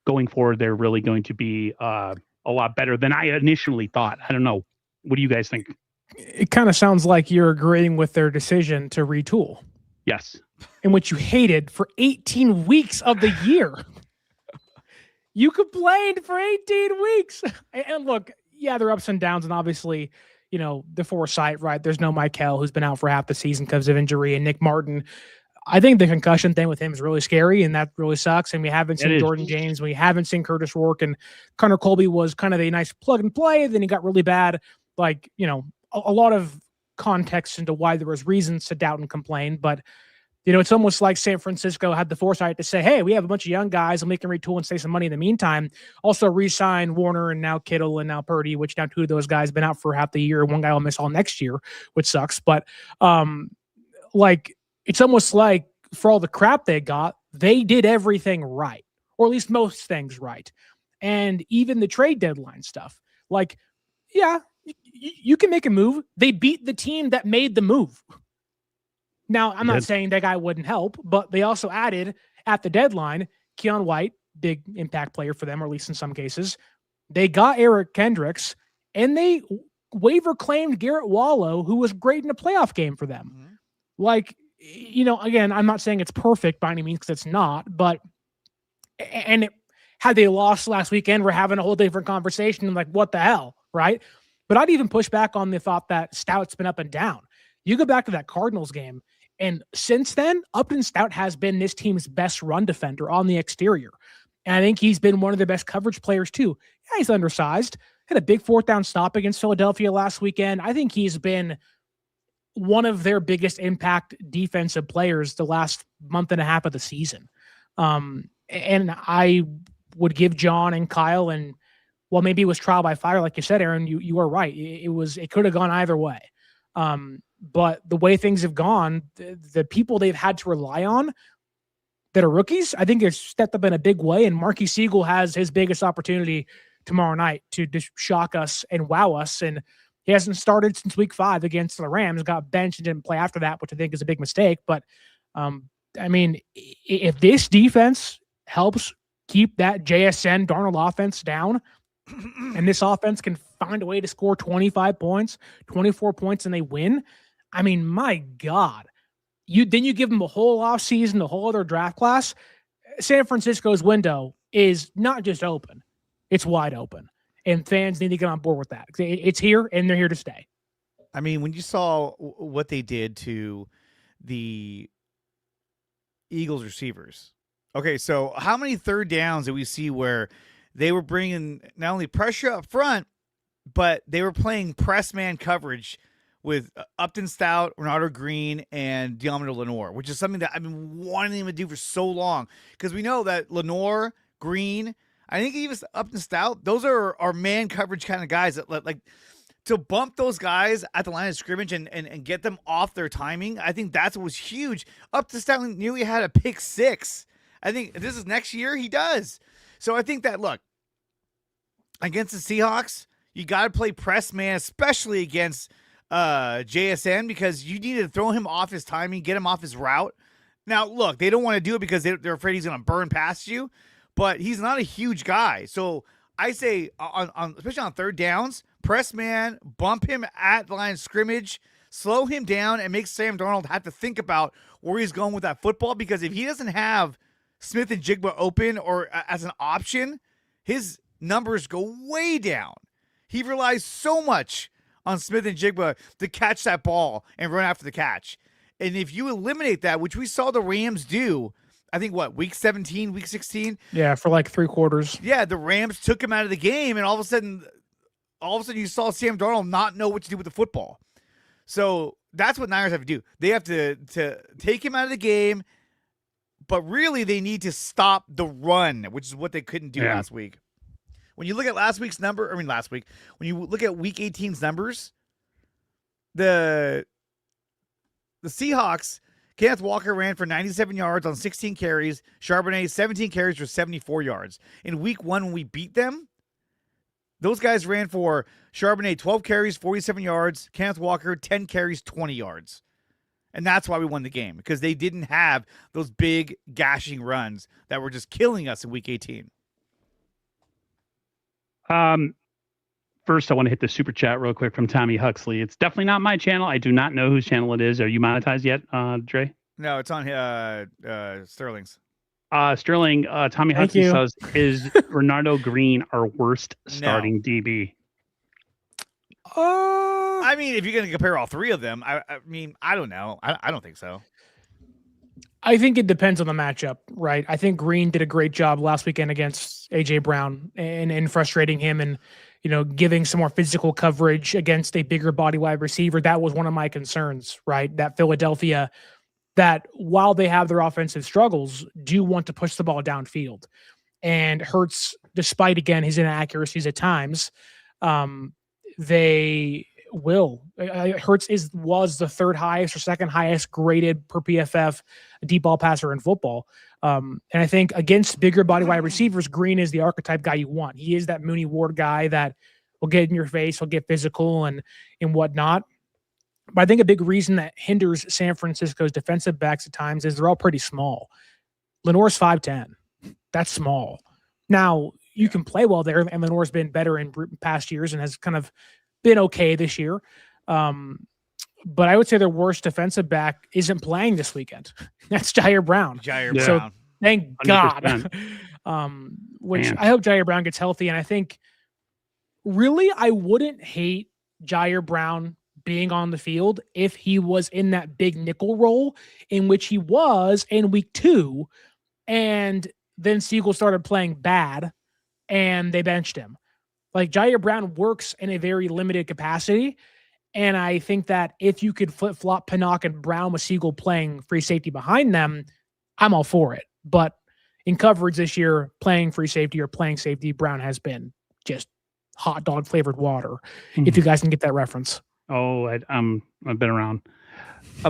going forward, they're really going to be a lot better than I initially thought. I don't know. What do you guys think? It kind of sounds like you're agreeing with their decision to retool. Yes. In which you hated for 18 weeks of the year. You complained for 18 weeks. And look, yeah, there are ups and downs. And obviously, the foresight, right? There's no Michael, who's been out for half the season because of injury, and Nick Martin. I think the concussion thing with him is really scary, and that really sucks. And we haven't seen Jordan James. We haven't seen Curtis Rourke. And Connor Colby was kind of a nice plug and play. Then he got really bad. Like, a lot of context into why there was reasons to doubt and complain. But it's almost like San Francisco had the foresight to say, hey, we have a bunch of young guys and we can retool and save some money in the meantime. Also re-sign Warner and now Kittle and now Purdy, which now two of those guys have been out for half the year. One guy will miss all next year, which sucks. But it's almost like for all the crap they got, they did everything right, or at least most things right. And even the trade deadline stuff, you can make a move. They beat the team that made the move. Now, I'm not saying that guy wouldn't help, but they also added at the deadline, Keon White, big impact player for them, or at least in some cases. They got Eric Kendricks, and they waiver claimed Garrett Wallow, who was great in a playoff game for them. Mm-hmm. Again, I'm not saying it's perfect by any means, because it's not, but had they lost last weekend, we're having a whole different conversation. Like, what the hell, right? But I'd even push back on the thought that Stout's been up and down. You go back to that Cardinals game, and since then, Upton Stout has been this team's best run defender on the exterior. And I think he's been one of the best coverage players too. Yeah, he's undersized. Had a big fourth down stop against Philadelphia last weekend. I think he's been one of their biggest impact defensive players the last month and a half of the season. And I would give John and Kyle, and maybe it was trial by fire, like you said, Aaron, you are right. It could have gone either way. But the way things have gone, the people they've had to rely on that are rookies, I think they've stepped up in a big way. And Marquis Siegel has his biggest opportunity tomorrow night to just shock us and wow us. And he hasn't started since week 5 against the Rams, got benched and didn't play after that, which I think is a big mistake. But if this defense helps keep that JSN Darnold offense down, and this offense can find a way to score 25 points, 24 points, and they win, my God. You give them a whole offseason, a whole other draft class. San Francisco's window is not just open. It's wide open. And fans need to get on board with that. It's here, and they're here to stay. When you saw what they did to the Eagles receivers. Okay, so how many third downs did we see where they were bringing not only pressure up front, but they were playing press man coverage with Upton Stout, Renato Green, and Diamond Lenore, which is something that I've been wanting them to do for so long. Because we know that Lenore, Green, I think even Upton Stout, those are our man coverage kind of guys that like to bump those guys at the line of scrimmage and get them off their timing. I think that's what was huge. Upton Stout nearly had a pick 6. I think if this is next year, he does. So I think that, look, against the Seahawks, you got to play press man, especially against JSN, because you need to throw him off his timing, get him off his route. Now, look, they don't want to do it because they're afraid he's going to burn past you, but he's not a huge guy. So I say, especially on third downs, press man, bump him at the line of scrimmage, slow him down, and make Sam Darnold have to think about where he's going with that football, because if he doesn't have Smith and Jigba open or as an option, his numbers go way down. He relies so much on Smith and Jigba to catch that ball and run after the catch. And if you eliminate that, which we saw the Rams do, I think, week 17, week 16? Yeah, for like 3 quarters. Yeah, the Rams took him out of the game, and all of a sudden you saw Sam Darnold not know what to do with the football. So that's what Niners have to do. They have to take him out of the game, but really they need to stop the run, which is what they couldn't do last week. When you look at when you look at week 18's numbers, the Seahawks, Kenneth Walker ran for 97 yards on 16 carries. Charbonnet, 17 carries for 74 yards. In week 1, when we beat them, Those guys ran for Charbonnet 12 carries, 47 yards, Kenneth Walker 10 carries, 20 yards. And that's why we won the game, because they didn't have those big gashing runs that were just killing us in week 18. First, I want to hit the super chat real quick from Tommy Huxley. It's definitely not my channel. I do not know whose channel it is. Are you monetized yet, Dre? No, it's on Sterling's. Sterling, Tommy Huxley says, is Renardo Green our worst starting DB? I mean, if you're going to compare all three of them, I mean, I don't know. I don't think so. I think it depends on the matchup, right? I think Green did a great job last weekend against A.J. Brown and frustrating him and, giving some more physical coverage against a bigger body wide receiver. That was one of my concerns, right? That Philadelphia, that while they have their offensive struggles, do want to push the ball downfield. And Hurts, despite, again, his inaccuracies at times, they will. Hurts was the third highest or second highest graded per PFF deep ball passer in football. And I think against bigger body wide receivers, Green is the archetype guy you want. He is that Mooney Ward guy that will get in your face, will get physical and whatnot. But I think a big reason that hinders San Francisco's defensive backs at times is they're all pretty small. Lenore's 5'10". That's small. Now, you can play well there, and Lenore's been better in past years and has kind of been okay this year. But I would say their worst defensive back isn't playing this weekend. That's Jair Brown. So thank 100%. God. Which I hope Jair Brown gets healthy. And I think really I wouldn't hate Jair Brown being on the field if he was in that big nickel role in which he was in week 2. And then Siegel started playing bad and they benched him. Like, Jair Brown works in a very limited capacity. And I think that if you could flip-flop Pinnock and Brown with Siegel playing free safety behind them, I'm all for it. But in coverage this year, playing free safety or playing safety, Brown has been just hot dog flavored water. Mm-hmm. If you guys can get that reference. Oh, I've been around.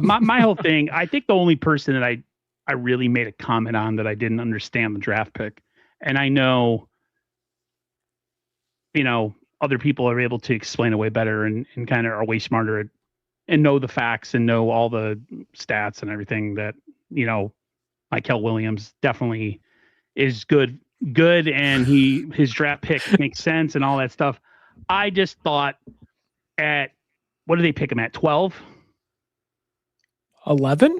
My whole thing, I think the only person that I really made a comment on that I didn't understand the draft pick, and I know, other people are able to explain it way better and kind of are way smarter and know the facts and know all the stats and everything that, Mykal Williams definitely is good. And his draft pick makes sense and all that stuff. I just thought what did they pick him at? 12? 11?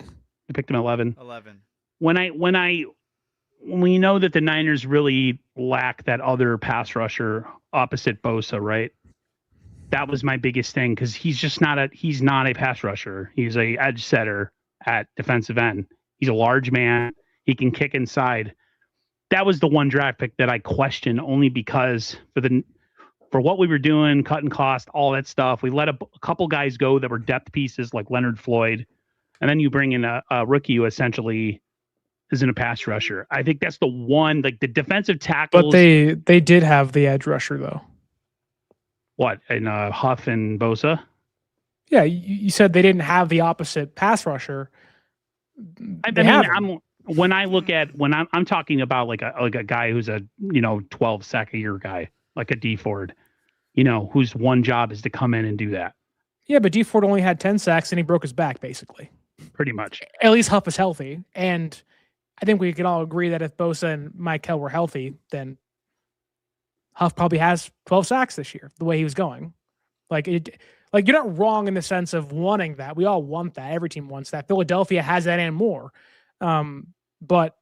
They picked him at 11. 11. When we know that the Niners really lack that other pass rusher opposite Bosa, right? That was my biggest thing, because he's not a pass rusher. He's a edge setter at defensive end. He's a large man. He can kick inside. That was the one draft pick that I questioned, only because for what we were doing, cutting cost, all that stuff, we let a couple guys go that were depth pieces like Leonard Floyd, and then you bring in a rookie who essentially isn't a pass rusher. I think that's the one, like the defensive tackles. But they did have the edge rusher though. What, in Huff and Bosa? Yeah, you said they didn't have the opposite pass rusher. I'm talking about like a guy who's a 12 sack a year guy, like a D Ford, whose one job is to come in and do that. Yeah, but D Ford only had 10 sacks and he broke his back basically. Pretty much. At least Huff is healthy, and I think we can all agree that if Bosa and Mykal were healthy, then Huff probably has 12 sacks this year, the way he was going. Like you're not wrong in the sense of wanting that. We all want that. Every team wants that. Philadelphia has that and more. But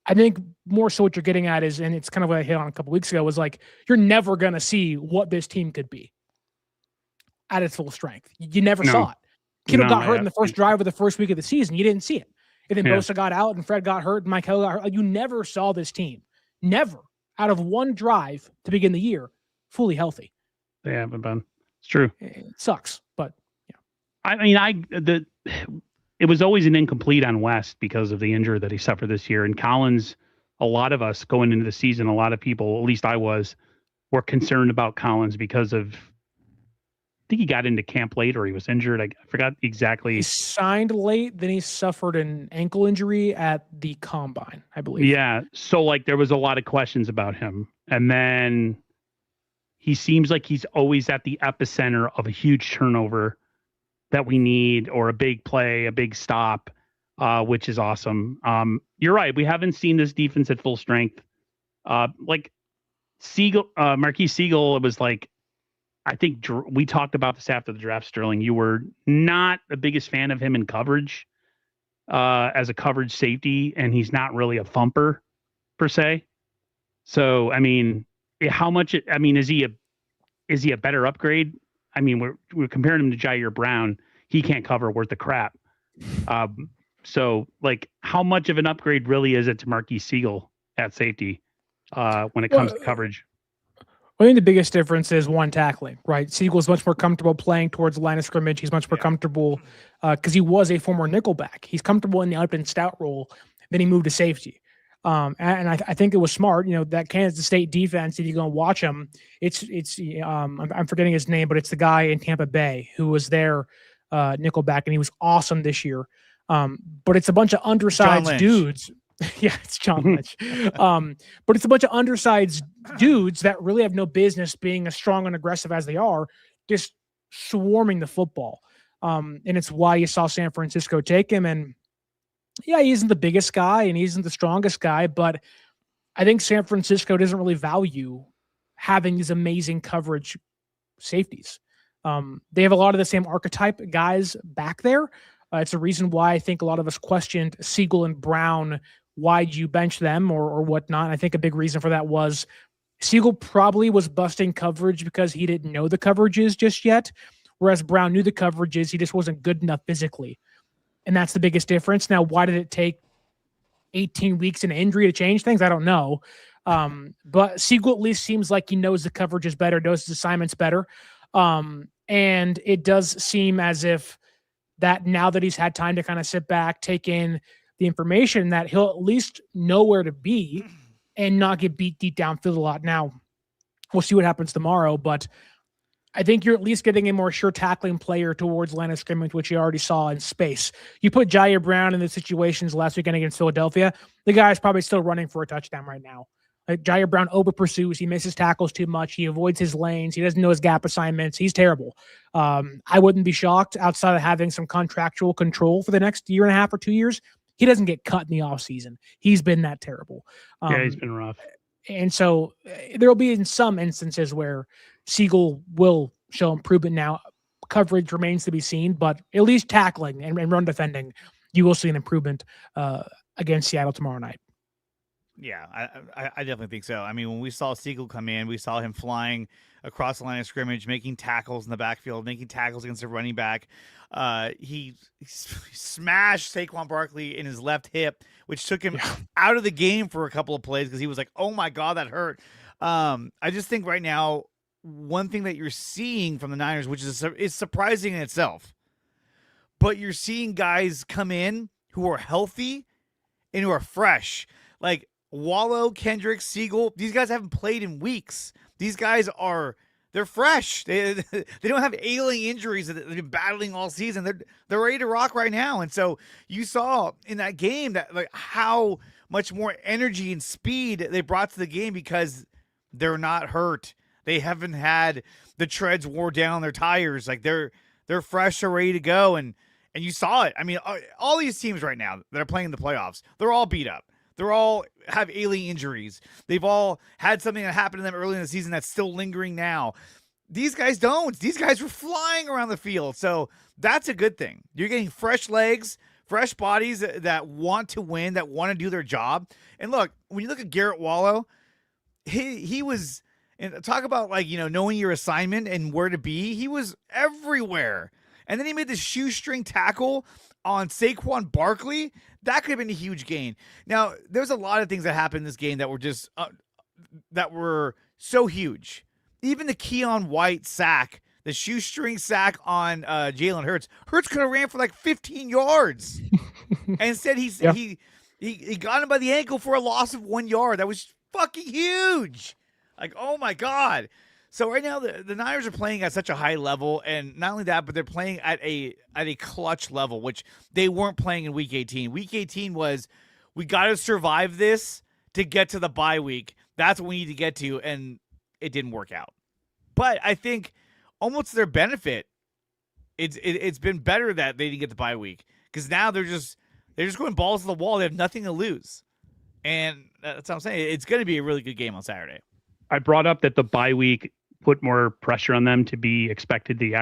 I think more so what you're getting at is, and it's kind of what I hit on a couple weeks ago, was like, you're never going to see what this team could be at its full strength. You never saw it. Kittle got hurt in the first drive of the first week of the season. You didn't see it. And then Bosa got out and Fred got hurt and Mykal got hurt. You never saw this team, never, out of one drive to begin the year, fully healthy. They haven't been. It's true. It sucks, but yeah. I mean, it was always an incomplete on West because of the injury that he suffered this year. And Collins, a lot of us going into the season, a lot of people, at least I was, were concerned about Collins because of, I think he got into camp late or he was injured. I forgot exactly. He signed late, then he suffered an ankle injury at the combine, I believe. Yeah. So there was a lot of questions about him. And then he seems like he's always at the epicenter of a huge turnover that we need, or a big play, a big stop, which is awesome. You're right. We haven't seen this defense at full strength. Like Siegel, Marquise Siegel, it was like, I think we talked about this after the draft, Sterling. You were not the biggest fan of him in coverage as a coverage safety, and he's not really a thumper per se. So, I mean, how much? Is he a better upgrade? I mean, we're comparing him to Jair Brown. He can't cover worth of crap. So, like, how much of an upgrade really is it to Marquise Siegel at safety when it comes to coverage? I think the biggest difference is one, tackling, right? Siegel's much more comfortable playing towards the line of scrimmage. He's much more comfortable because he was a former nickelback. He's comfortable in the up and stout role. Then he moved to safety. And I think it was smart, that Kansas State defense, if you go and watch them, I'm forgetting his name, but it's the guy in Tampa Bay who was their nickelback, and he was awesome this year. But it's a bunch of undersized dudes. Yeah, it's John Lynch. But it's a bunch of undersized dudes that really have no business being as strong and aggressive as they are, just swarming the football. And it's why you saw San Francisco take him. And yeah, he isn't the biggest guy and he isn't the strongest guy, but I think San Francisco doesn't really value having these amazing coverage safeties. They have a lot of the same archetype guys back there. It's a reason why I think a lot of us questioned Siegel and Brown. Why'd you bench them or whatnot? And I think a big reason for that was Siegel probably was busting coverage because he didn't know the coverages just yet, whereas Brown knew the coverages. He just wasn't good enough physically. And that's the biggest difference. Now, why did it take 18 weeks in injury to change things? I don't know. But Siegel at least seems like he knows the coverages better, knows his assignments better. And it does seem as if that now that he's had time to kind of sit back, take in the information, that he'll at least know where to be and not get beat deep downfield a lot. Now, we'll see what happens tomorrow, but I think you're at least getting a more sure tackling player towards line of scrimmage, which you already saw in space. You put Jair Brown in the situations last weekend against Philadelphia, the guy's probably still running for a touchdown right now. Like, Jair Brown over pursues. He misses tackles too much. He avoids his lanes. He doesn't know his gap assignments. He's terrible. I wouldn't be shocked, outside of having some contractual control for the next year and a half or 2 years, he doesn't get cut in the offseason. He's been that terrible. Yeah, he's been rough. And so there will be in some instances where Siegel will show improvement. Now, coverage remains to be seen, but at least tackling and run defending, you will see an improvement against Seattle tomorrow night. Yeah, I definitely think so. I mean, when we saw Siegel come in, we saw him flying across the line of scrimmage, making tackles in the backfield, making tackles against the running back. He smashed Saquon Barkley in his left hip, which took him out of the game for a couple of plays because he was like, oh my God, that hurt. I just think right now, one thing that you're seeing from the Niners, which is surprising in itself, but you're seeing guys come in who are healthy and who are fresh. Like Wallow, Kendricks, Siegel, these guys haven't played in weeks. These guys they're fresh. They don't have ailing injuries that they've been battling all season. They're ready to rock right now. And so you saw in that game that like how much more energy and speed they brought to the game because they're not hurt. They haven't had the treads wore down their tires. Like they're fresh, they're ready to go. And you saw it. I mean, all these teams right now that are playing in the playoffs, they're all beat up. They're all have ailing injuries. They've all had something that happened to them early in the season that's still lingering now. These guys don't. These guys were flying around the field. So that's a good thing. You're getting fresh legs, fresh bodies that want to win, that want to do their job. And look, when you look at Garrett Wallow, he was, and talk about like, knowing your assignment and where to be. He was everywhere. And then he made this shoestring tackle on Saquon Barkley. That could have been a huge gain. Now, there's a lot of things that happened in this game that were just that were so huge. Even the Keon White sack, the shoestring sack on Jalen Hurts. Hurts could have ran for like 15 yards. And instead, he got him by the ankle for a loss of 1 yard. That was fucking huge. Like, oh my God. So right now the Niners are playing at such a high level, and not only that, but they're playing at a clutch level, which they weren't playing in Week 18. Week 18 was, we got to survive this to get to the bye week. That's what we need to get to, and it didn't work out. But I think almost to their benefit, it's been better that they didn't get the bye week, because now they're just going balls to the wall. They have nothing to lose, and that's what I'm saying. It's going to be a really good game on Saturday. I brought up that the bye week put more pressure on them to be expected be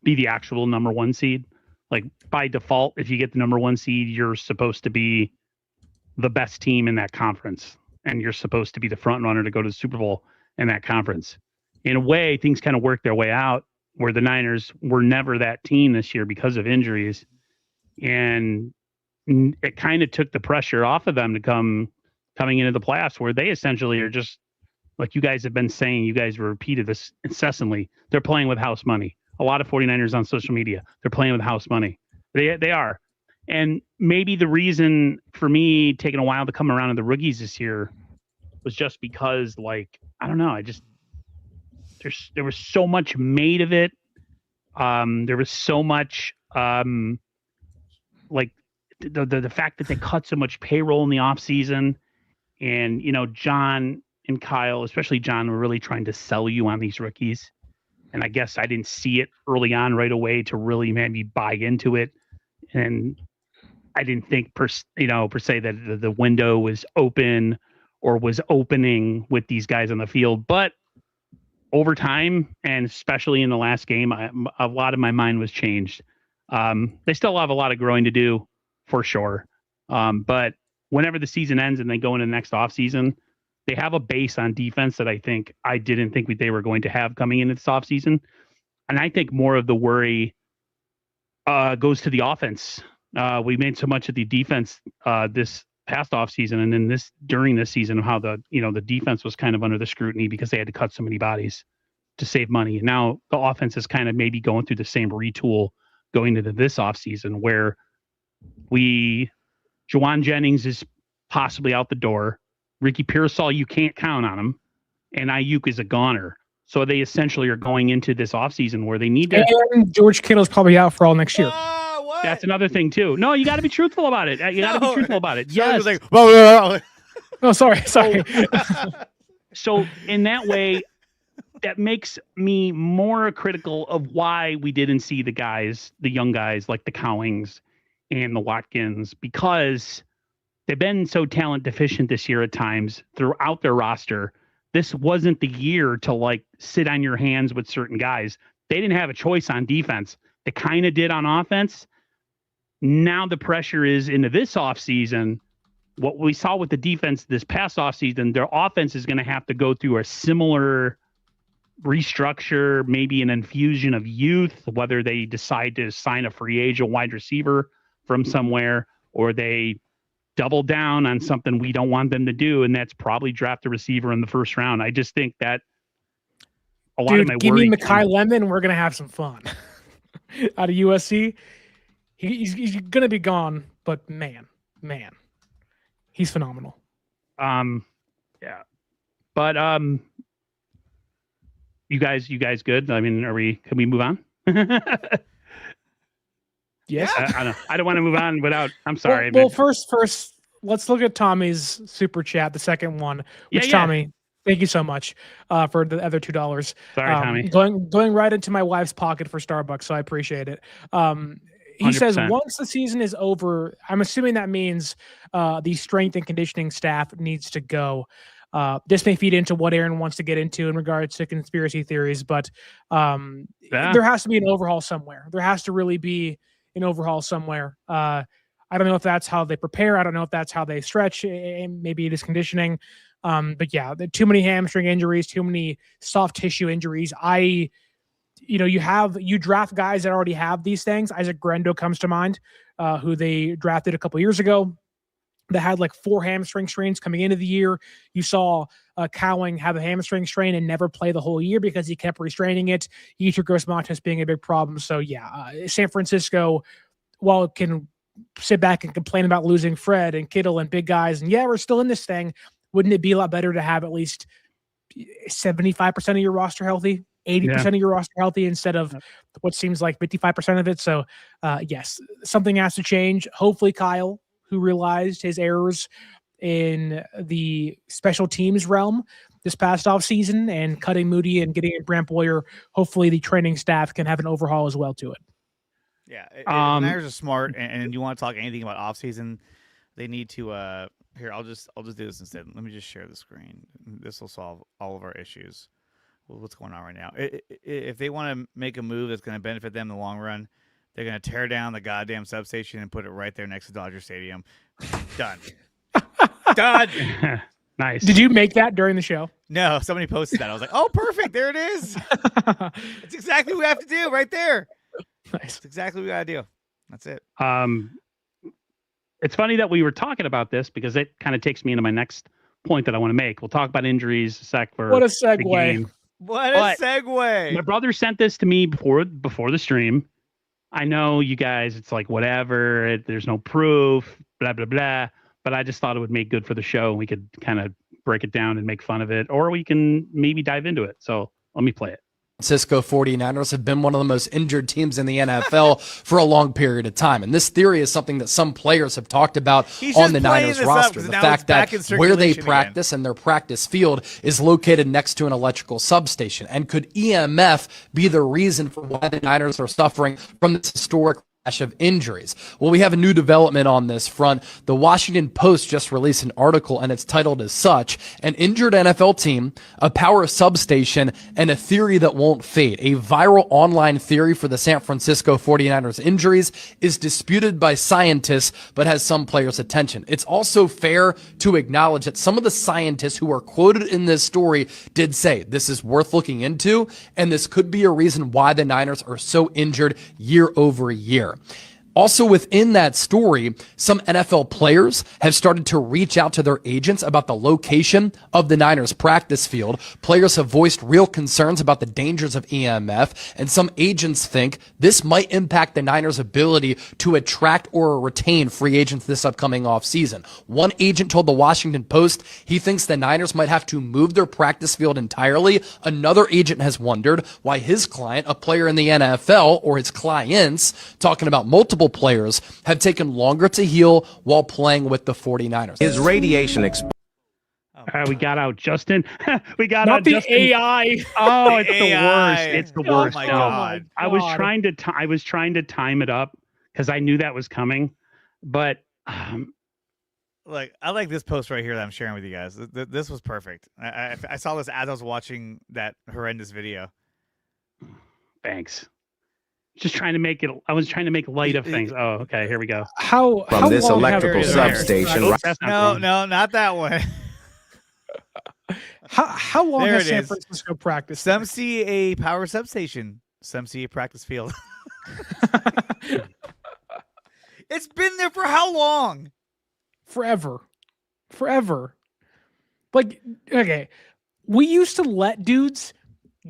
the actual number one seed. Like by default, if you get the number one seed, you're supposed to be the best team in that conference, and you're supposed to be the front runner to go to the Super Bowl in that conference. In a way, things kind of worked their way out, where the Niners were never that team this year because of injuries, and it kind of took the pressure off of them to coming into the playoffs, where they essentially are just, like you guys have been saying, you guys repeated this incessantly, they're playing with house money. A lot of 49ers on social media, they're playing with house money. They are. And maybe the reason for me taking a while to come around to the rookies this year was just because, like, I don't know, there was so much made of it. There was so much like the fact that they cut so much payroll in the offseason, and John and Kyle, especially John, were really trying to sell you on these rookies. And I guess I didn't see it early on right away to really maybe buy into it. And I didn't think per se that the window was open or was opening with these guys on the field. But over time, and especially in the last game, a lot of my mind was changed. They still have a lot of growing to do, for sure. But whenever the season ends and they go into the next offseason, they have a base on defense that I didn't think they were going to have coming into this offseason. And I think more of the worry goes to the offense. We made so much of the defense this past offseason, and then during this season, how the defense was kind of under the scrutiny because they had to cut so many bodies to save money. And now the offense is kind of maybe going through the same retool going into this offseason, where Juwan Jennings is possibly out the door. Ricky Pearsall, you can't count on him. And Ayuk is a goner. So they essentially are going into this offseason where they need to. And George Kittle is probably out for all next year. What? That's another thing, too. No, you got to be truthful about it. You got to be truthful about it. Yes. Like, oh, sorry. So in that way, that makes me more critical of why we didn't see the young guys like the Cowings and the Watkins, because they've been so talent deficient this year at times throughout their roster. This wasn't the year to sit on your hands with certain guys. They didn't have a choice on defense. They kind of did on offense. Now the pressure is into this offseason. What we saw with the defense this past offseason, their offense is going to have to go through a similar restructure, maybe an infusion of youth, whether they decide to sign a free agent wide receiver from somewhere, or they double down on something we don't want them to do, and that's probably draft a receiver in the first round. I just think that a lot of my give worry. me Mekhi Lemon, we're gonna have some fun. Out of USC, he's gonna be gone, but man, he's phenomenal. Yeah, but you guys good? I mean, can we move on? Yes. I don't want to move on without. I'm sorry. Well, first, let's look at Tommy's super chat, the second one. Which Tommy, thank you so much for the other $2. Sorry, Tommy. Going right into my wife's pocket for Starbucks, so I appreciate it. He 100%. Says once the season is over, I'm assuming that means the strength and conditioning staff needs to go. This may feed into what Aaron wants to get into in regards to conspiracy theories, but there has to be an overhaul somewhere. There has to really be an overhaul somewhere. I don't know if that's how they prepare. I don't know if that's how they stretch. Maybe it is conditioning. But yeah, too many hamstring injuries, too many soft tissue injuries. You draft guys that already have these things. Isaac Grendo comes to mind, who they drafted a couple years ago, that had 4 hamstring strains coming into the year. You saw Cowing have a hamstring strain and never play the whole year because he kept restraining it. Yetur Gross-Matos being a big problem. So yeah, San Francisco, while it can sit back and complain about losing Fred and Kittle and big guys, and yeah, we're still in this thing, wouldn't it be a lot better to have at least 75% of your roster healthy, 80% of your roster healthy, instead of what seems like 55% of it? So yes, something has to change. Hopefully Kyle, who realized his errors in the special teams realm, this past offseason, and cutting Moody and getting in Brant Boyer, hopefully the training staff can have an overhaul as well to it. Yeah, if the Niners are smart and you want to talk anything about offseason, they need to here, I'll just do this instead. Let me just share the screen. This will solve all of our issues. What's going on right now? If they want to make a move that's going to benefit them in the long run, they're going to tear down the goddamn substation and put it right there next to Dodger Stadium. Done. Done. Nice. Did you make that during the show? No, somebody posted that. I was like, oh, perfect. There it is. It's exactly what we have to do right there. Nice. That's exactly what we got to do. That's it. It's funny that we were talking about this because it kind of takes me into my next point that I want to make. We'll talk about injuries a sec for what a the segue. game. What But a segue. My brother sent this to me before the stream. I know you guys, it's like whatever, there's no proof, blah, blah, blah. But I just thought it would make good for the show. We could kind of break it down and make fun of it, or we can maybe dive into it. So let me play it. Francisco 49ers have been one of the most injured teams in the NFL for a long period of time. And this theory is something that some players have talked about on the Niners roster. The fact that where they practice and their practice field is located next to an electrical substation. And could EMF be the reason for why the Niners are suffering from this historic of injuries? Well, we have a new development on this front. The Washington Post just released an article, and it's titled as such: An Injured NFL Team, a Power Substation, and a Theory That Won't Fade. A viral online theory for the San Francisco 49ers injuries is disputed by scientists, but has some players' attention. It's also fair to acknowledge that some of the scientists who are quoted in this story did say this is worth looking into, and this could be a reason why the Niners are so injured year over year. Also within that story, some NFL players have started to reach out to their agents about the location of the Niners practice field. Players have voiced real concerns about the dangers of EMF, and some agents think this might impact the Niners' ability to attract or retain free agents this upcoming offseason. One agent told the Washington Post he thinks the Niners might have to move their practice field entirely. Another agent has wondered why his client, a player in the NFL, or his clients, talking about multiple players, have taken longer to heal while playing with the 49ers. His radiation We got out Justin. We got Not out the Justin. AI. Oh, it's the AI. worst. It's the worst. my No. God. I was trying to time it up because I knew that was coming. But Like, I like this post right here that I'm sharing with you guys. This was perfect. I saw this as I was watching that horrendous video. thanks. Just trying to make it. I was trying to make light of things. Oh, okay. Here we go. How this long have- electrical substation. Oops, that's not wrong. No, not that one. How long There has it San is. Francisco practiced? Some see a power substation. Some see a practice field. It's been there for how long? Forever. Like, okay, we used to let dudes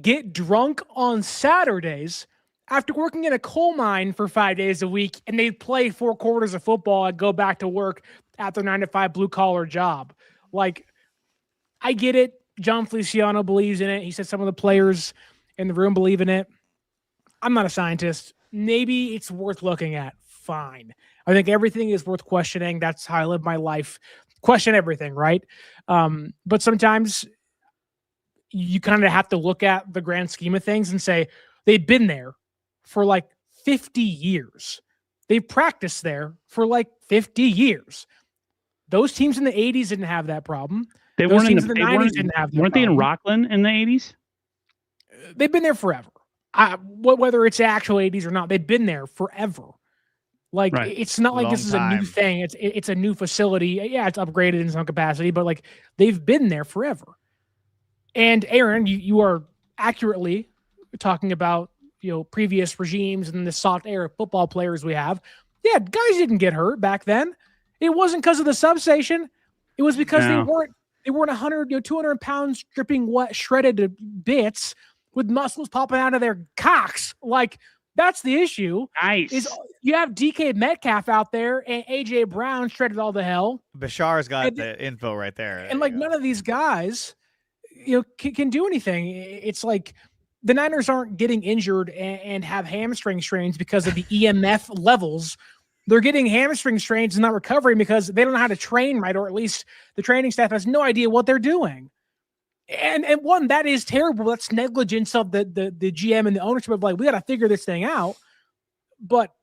get drunk on Saturdays after working in a coal mine for 5 days a week, and they'd play 4 quarters of football and go back to work at their 9-to-5 blue-collar job. Like, I get it. John Feliciano believes in it. He said some of the players in the room believe in it. I'm not a scientist. Maybe it's worth looking at. Fine. I think everything is worth questioning. That's how I live my life. Question everything, right? But sometimes you kind of have to look at the grand scheme of things and say, they've been there for like 50 years. They've practiced there for like 50 years. Those teams in the 80s didn't have that problem. They Those weren't in teams the, in the they 90s weren't, didn't have that weren't they in problem. Rockland in the 80s? They've been there forever. Whether it's actual 80s or not, they've been there forever. Like, Right. it's not like Long this is a new time. thing. It's a new facility. Yeah, it's upgraded in some capacity, but like they've been there forever. And Aaron, you are accurately talking about, previous regimes and the soft era football players we have. Yeah, guys didn't get hurt back then. It wasn't because of the substation. It was because No. they weren't 100, 200 pounds dripping wet, shredded to bits with muscles popping out of their cocks. Like, that's the issue. Nice. Is you have DK Metcalf out there and AJ Brown shredded all the hell, Bashar's got And- the info right there. and like none of these guys, can do anything. It's like the Niners aren't getting injured and have hamstring strains because of the EMF levels. They're getting hamstring strains and not recovering because they don't know how to train right, or at least the training staff has no idea what they're doing. And one, that is terrible. That's negligence of the GM and the ownership of, like, we got to figure this thing out. But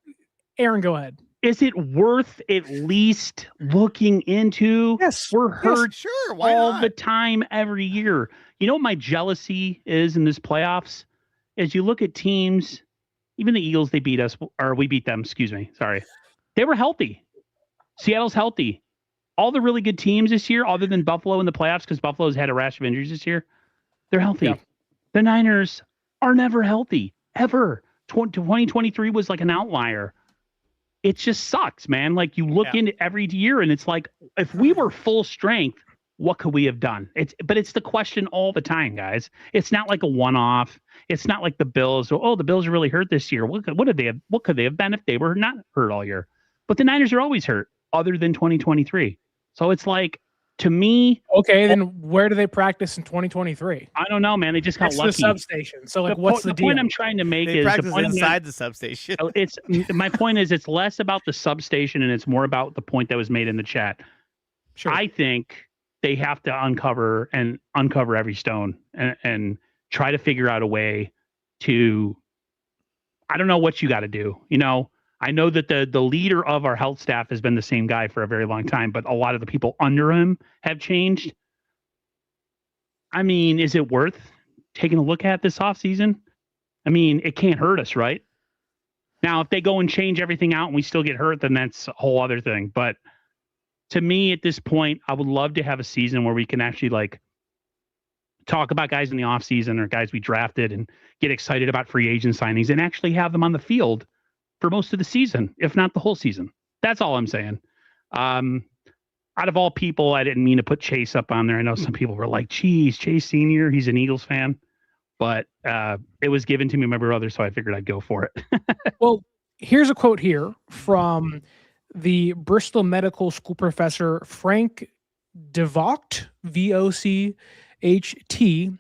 Aaron, go ahead. Is it worth at least looking into? Yes. We're hurt sure. Why all not? the time, every year. You know what my jealousy is in this playoffs? Is you look at teams, even the Eagles, they beat us, or we beat them, excuse me. Sorry. They were healthy. Seattle's healthy. All the really good teams this year, other than Buffalo in the playoffs, because Buffalo's had a rash of injuries this year, they're healthy. Yeah. The Niners are never healthy, ever. 2023 was like an outlier. It just sucks, man. Like, you look into every year and it's like, if we were full strength, what could we have done? But it's the question all the time, guys. It's not like a one-off. It's not like the Bills. Oh, the Bills are really hurt this year. What could they have been if they were not hurt all year? But the Niners are always hurt, other than 2023. So it's like, to me, okay, then where do they practice in 2023? I don't know, man. They just got lucky. The substation. So, like, what's the deal? Point I'm trying to make they is practice the point inside the substation. It's my point is it's less about the substation and it's more about the point that was made in the chat. Sure. I think they have to uncover every stone and try to figure out a way to. I don't know what you got to do. You know, I know that the leader of our health staff has been the same guy for a very long time, but a lot of the people under him have changed. I mean, is it worth taking a look at this offseason? I mean, it can't hurt us, right? Now, if they go and change everything out and we still get hurt, then that's a whole other thing. But to me, at this point, I would love to have a season where we can actually, like, talk about guys in the offseason or guys we drafted and get excited about free agent signings and actually have them on the field for most of the season, if not the whole season. That's all I'm saying. Out of all people, I didn't mean to put Chase up on there. I know some people were like, geez, Chase Sr., he's an Eagles fan. But it was given to me by my brother, so I figured I'd go for it. Well, here's a quote here from the Bristol Medical School professor, Frank DeVocht, VOCHT.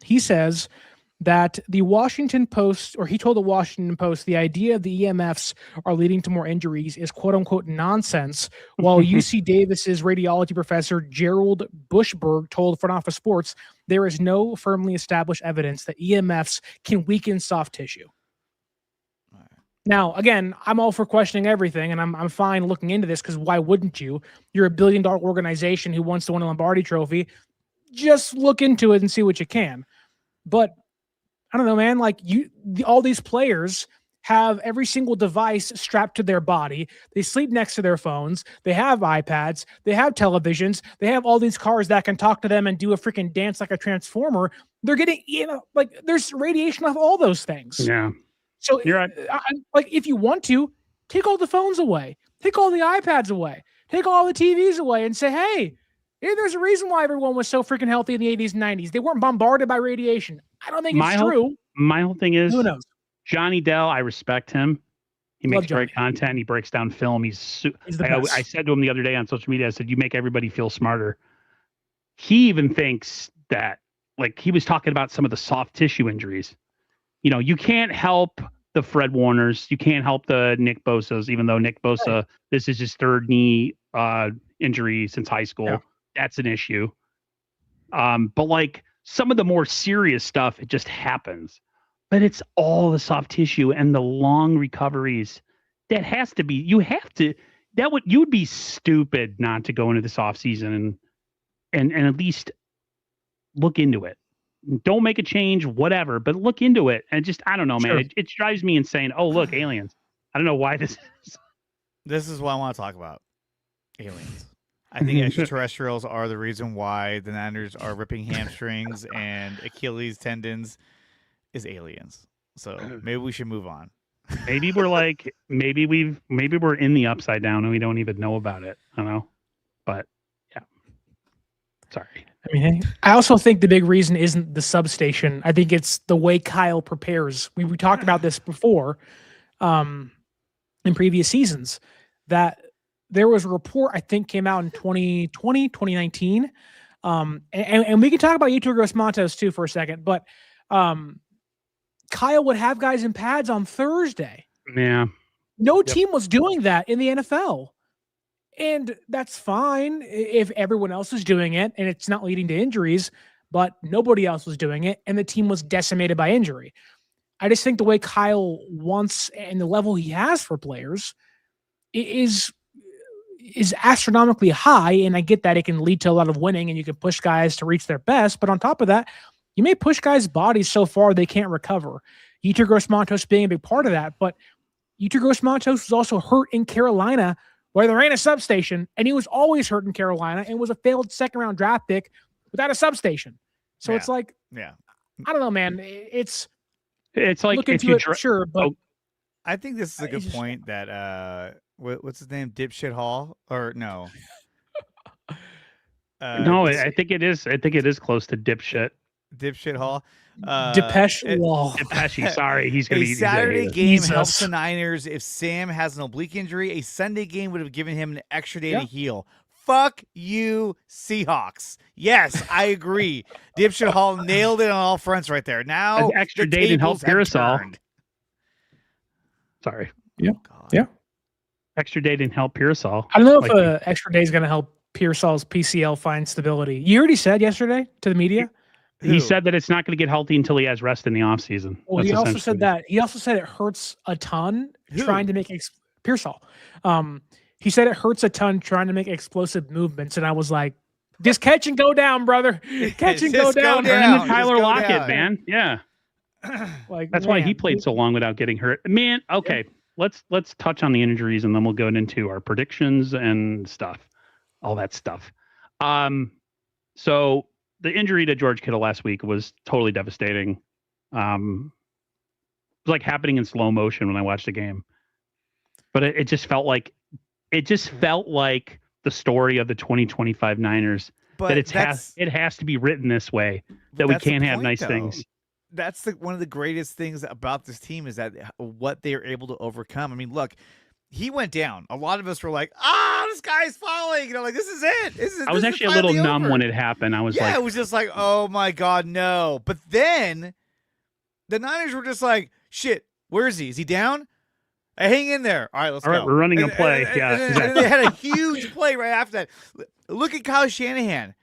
He says that the Washington Post, or he told the Washington Post, the idea of the EMFs are leading to more injuries is quote unquote nonsense, while UC Davis's radiology professor Gerald Bushberg told Front Office Sports there is no firmly established evidence that EMFs can weaken soft tissue. Now, again, I'm all for questioning everything, and I'm fine looking into this, because why wouldn't you? You're a $1 billion organization who wants to win a Lombardi Trophy. Just look into it and see what you can. But I don't know, man. Like, all these players have every single device strapped to their body. They sleep next to their phones. They have iPads. They have televisions. They have all these cars that can talk to them and do a freaking dance like a transformer. They're getting, like, there's radiation off all those things. Yeah. So, you're right. Like, if you want to, take all the phones away. Take all the iPads away. Take all the TVs away and say, hey, there's a reason why everyone was so freaking healthy in the 80s and 90s. They weren't bombarded by radiation. I don't think it's true. My whole thing is, who knows? Johnny Dell, I respect him. He makes great content. He breaks down film. He's the best. I said to him the other day on social media, I said, you make everybody feel smarter. He even thinks that, like, he was talking about some of the soft tissue injuries. You know, you can't help the Fred Warners. You can't help the Nick Bosa's, even though Nick Bosa, this is his third knee injury since high school. Yeah. That's an issue. But, like, some of the more serious stuff, it just happens. But it's all the soft tissue and the long recoveries. That has to be, you'd be stupid not to go into this offseason and at least look into it. Don't make a change, whatever, but look into it. And just, I don't know, man. It drives me insane. Oh, look, aliens. I don't know why this is. This is what I want to talk about. Aliens. I think extraterrestrials are the reason why the Niners are ripping hamstrings and Achilles tendons is aliens. So maybe we should move on. Maybe we're like, maybe we're in the upside down and we don't even know about it. I don't know. But yeah. Sorry. I mean, I also think the big reason isn't the substation. I think it's the way Kyle prepares. We talked about this before in previous seasons, that there was a report, I think, came out in 2020, 2019. And we can talk about Yetur Gross-Matos too for a second, but Kyle would have guys in pads on Thursday. Yeah. No team was doing that in the NFL. And that's fine if everyone else is doing it and it's not leading to injuries. but nobody else was doing it, and the team was decimated by injury. I just think the way Kyle wants and the level he has for players is astronomically high, and I get that it can lead to a lot of winning and you can push guys to reach their best, but on top of that, you may push guys' bodies so far they can't recover. Yetur Gross-Matos being a big part of that, but Yetur Gross-Matos was also hurt in Carolina where there ain't a substation, and he was always hurt in Carolina and was a failed second-round draft pick without a substation. So it's like, I don't know, man. It's like if you sure, but I think this is a good point that what's his name, Dipshit Hall, or no? No, I think it is. I think it is close to Dipshit Hall. Depeche Wall. Depeche, sorry, he's going to be a Saturday game helps the Niners. If Sam has an oblique injury, a Sunday game would have given him an extra day to heal. Fuck you, Seahawks. Yes, I agree. Dipshit Hall nailed it on all fronts right there. Now, an extra day didn't help Pearsall. Sorry. Yeah. Yeah. Extra day didn't help Pearsall. I don't know if an extra day is going to help Pearsall's PCL find stability. You already said yesterday to the media. He said that it's not going to get healthy until he has rest in the offseason. Well, he also said that. He also said it hurts a ton trying to make Pearsall. He said it hurts a ton trying to make explosive movements, and I was like, just catch and go down, brother. Catch and go down. Turn into Tyler Lockett, man. Yeah. That's why he played so long without getting hurt. Man, okay. Let's touch on the injuries, and then we'll go into our predictions and stuff. All that stuff. So the injury to George Kittle last week was totally devastating. It was like happening in slow motion when I watched the game. But it just felt like the story of the 2025 Niners. But that it has to be written this way, that we can't have nice things. That's one of the greatest things about this team is that what they are able to overcome. I mean, look, he went down. A lot of us were like, this guy's falling. Like, this is it. I was actually a little numb when it happened. I was it was just like, oh my God, no. But then the Niners were just like, shit, where is he? Is he down? Hang in there. All right, let's go. All right, we're running a play. And they had a huge play right after that. Look at Kyle Shanahan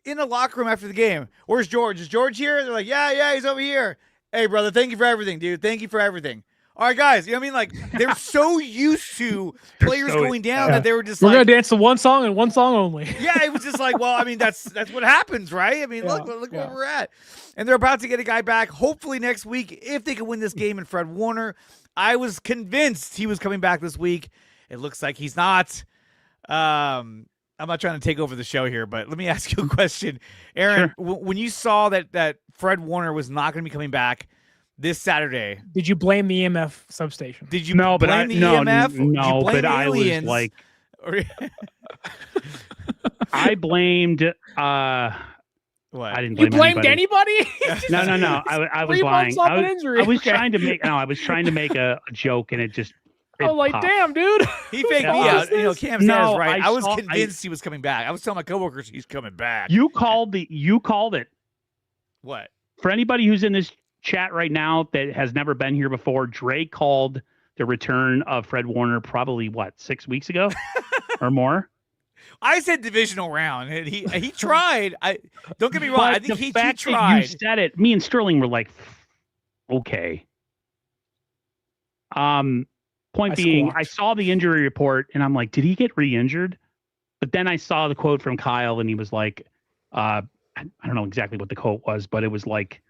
in the locker room after the game. Where's George? Is George here? They're like, yeah, he's over here. Hey, brother, thank you for everything, dude. Thank you for everything. All right, guys. You know what I mean? Like, they're so used to players going down that they were just we're going to dance to one song and one song only. Yeah, it was just like, well, I mean, that's what happens, right? I mean, look where we're at. And they're about to get a guy back, hopefully next week, if they can win this game in Fred Warner. I was convinced he was coming back this week. It looks like he's not. I'm not trying to take over the show here, but let me ask you a question. Aaron, when you saw that Fred Warner was not going to be coming back this Saturday, did you blame the EMF substation? Did you blame the EMF? No, but I was like, I blamed. What? I didn't blame you blamed anybody? No. I was lying. I was trying to make a joke, and it just. Damn, dude. He faked me out. Cam says right. I was convinced he was coming back. I was telling my coworkers he's coming back. You called it. What? For anybody who's in this chat right now that has never been here before, Dre called the return of Fred Warner probably 6 weeks ago or more. I said divisional round, and he tried. Don't get me wrong. I think he tried. That you said it. Me and Sterling were like, okay. Point being, I saw the injury report, and I'm like, did he get re-injured? But then I saw the quote from Kyle, and he was like, I don't know exactly what the quote was, but it was like,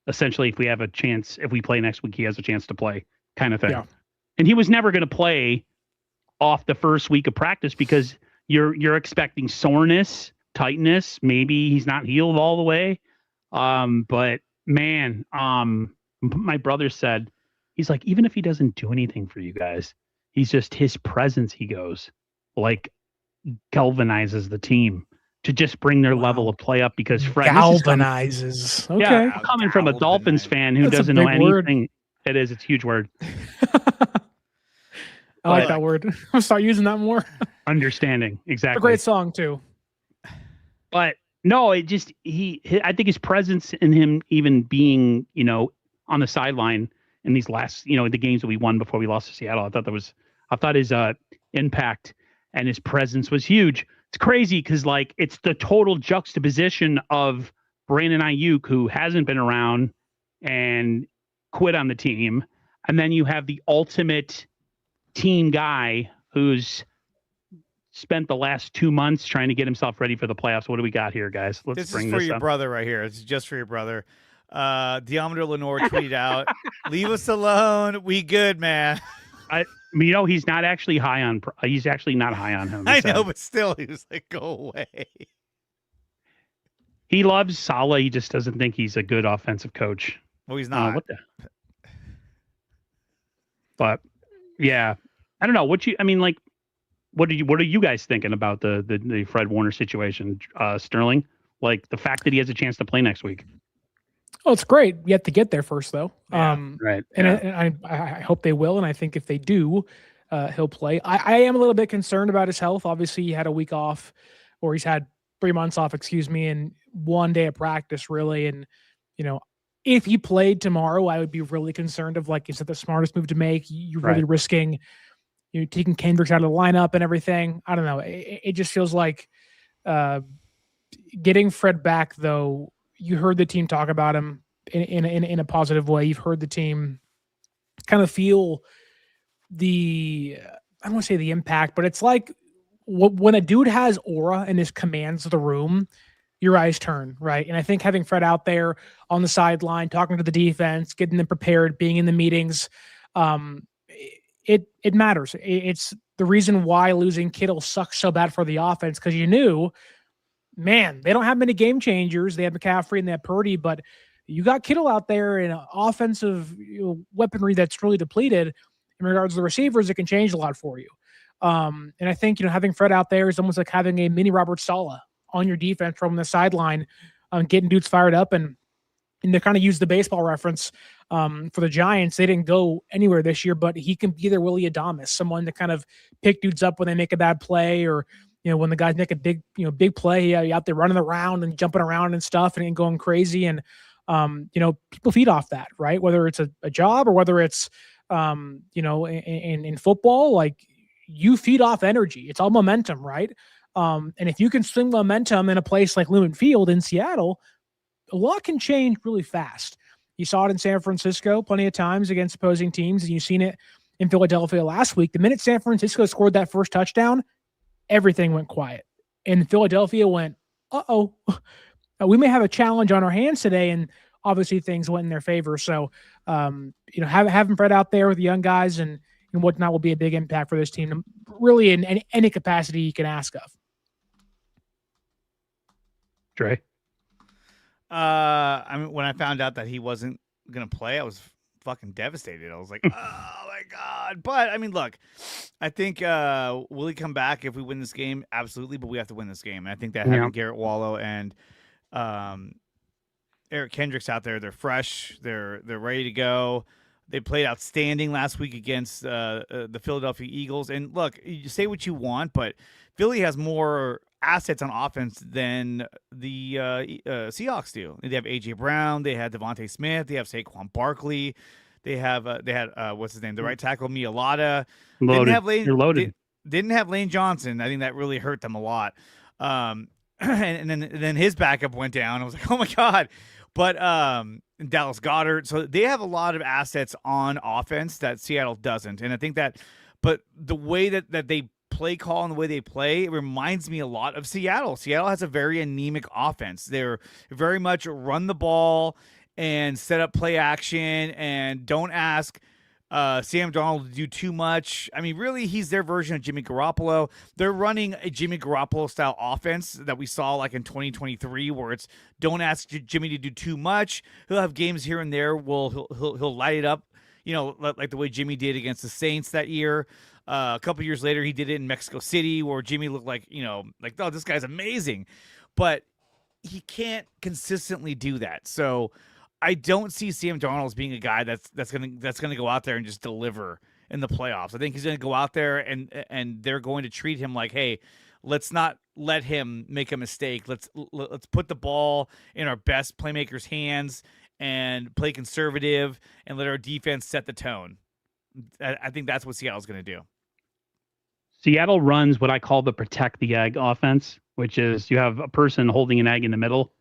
essentially, if we play next week, he has a chance to play, kind of thing. Yeah. And he was never going to play off the first week of practice because you're expecting soreness, tightness. Maybe he's not healed all the way. But man, my brother said, he's like, even if he doesn't do anything for you guys, he's just his presence, he goes, like galvanizes the team to just bring their level of play up because Fred galvanizes. Okay. Yeah, coming from a Dolphins fan who doesn't know anything. Word. It's a huge word. I like that word. I'll start using that more. Understanding. Exactly. It's a great song too. But no, I think his presence in him even being, on the sideline in these last, the games that we won before we lost to Seattle, I thought his impact and his presence was huge. it's crazy because like it's the total juxtaposition of Brandon Ayuk, who hasn't been around and quit on the team, and then you have the ultimate team guy who's spent the last 2 months trying to get himself ready for the playoffs. What do we got here, guys? This is for your brother right here. It's just for your brother. Diameter Lenore tweeted out, "Leave us alone. We good, man." He's not actually high on. He's actually not high on him. I know, but still, he was like, "Go away." He loves Saleh. He just doesn't think he's a good offensive coach. Well, he's not. But yeah, I don't know what are you guys thinking about the Fred Warner situation, Sterling? Like the fact that he has a chance to play next week. Oh, it's great. You have to get there first, though. Yeah, right. And I hope they will. And I think if they do, he'll play. I am a little bit concerned about his health. Obviously, he had a week off, or he's had 3 months off, and 1 day of practice, really. And, if he played tomorrow, I would be really concerned of, like, is it the smartest move to make? You're really risking, taking Kendricks out of the lineup and everything. I don't know. It just feels like getting Fred back, though. You heard the team talk about him in a positive way. You've heard the team kind of feel I don't want to say the impact, but it's like when a dude has aura and his commands the room, your eyes turn, right? And I think having Fred out there on the sideline, talking to the defense, getting them prepared, being in the meetings, it matters. It's the reason why losing Kittle sucks so bad for the offense, because you knew, man, they don't have many game changers. They have McCaffrey and they have Purdy, but you got Kittle out there in offensive weaponry that's really depleted in regards to the receivers. It can change a lot for you. And I think, having Fred out there is almost like having a mini Robert Saleh on your defense from the sideline, getting dudes fired up. And to kind of use the baseball reference for the Giants, they didn't go anywhere this year, but he can be their Willie Adames, someone to kind of pick dudes up when they make a bad play, or when the guys make a big play, out there running around and jumping around and stuff and going crazy. And, people feed off that, right? Whether it's a job or whether it's, in football, like, you feed off energy. It's all momentum, right? And if you can swing momentum in a place like Lumen Field in Seattle, a lot can change really fast. You saw it in San Francisco plenty of times against opposing teams, and you've seen it in Philadelphia last week. The minute San Francisco scored that first touchdown, everything went quiet. And Philadelphia went, uh-oh, we may have a challenge on our hands today. And obviously things went in their favor. So, having Fred out there with the young guys and whatnot will be a big impact for this team, really in any capacity you can ask of. Dre? When I found out that he wasn't going to play, I was fucking devastated. I was like, oh my God. But look, I think will he come back if we win this game? Absolutely, but we have to win this game. And I think that having Garrett Wallow and Eric Kendricks out there, they're fresh, they're ready to go. They played outstanding last week against the Philadelphia Eagles. And look, you say what you want, but Philly has more assets on offense than the Seahawks do. They have A.J. Brown. They had Devontae Smith. They have Saquon Barkley. They had what's his name? The right tackle, Mialata. You're loaded. Didn't have Lane Johnson. I think that really hurt them a lot. And then his backup went down. I was like, oh my God. But Dallas Goedert. So they have a lot of assets on offense that Seattle doesn't. And I think that, but the way that they play call and the way they play, it reminds me a lot of Seattle. Seattle has a very anemic offense. They're very much run the ball and set up play action and don't ask Sam Darnold to do too much. Really, he's their version of Jimmy Garoppolo. They're running a Jimmy Garoppolo style offense that we saw like in 2023, where it's don't ask Jimmy to do too much. He'll have games here and there. He'll light it up, like the way Jimmy did against the Saints that year. A couple years later, he did it in Mexico City, where Jimmy looked like, oh, this guy's amazing, but he can't consistently do that. So I don't see Sam Darnold as being a guy that's gonna go out there and just deliver in the playoffs. I think he's gonna go out there and they're going to treat him like, hey, let's not let him make a mistake. Let's put the ball in our best playmakers' hands and play conservative and let our defense set the tone. I think that's what Seattle's gonna do. Seattle runs what I call the protect the egg offense, which is you have a person holding an egg in the middle,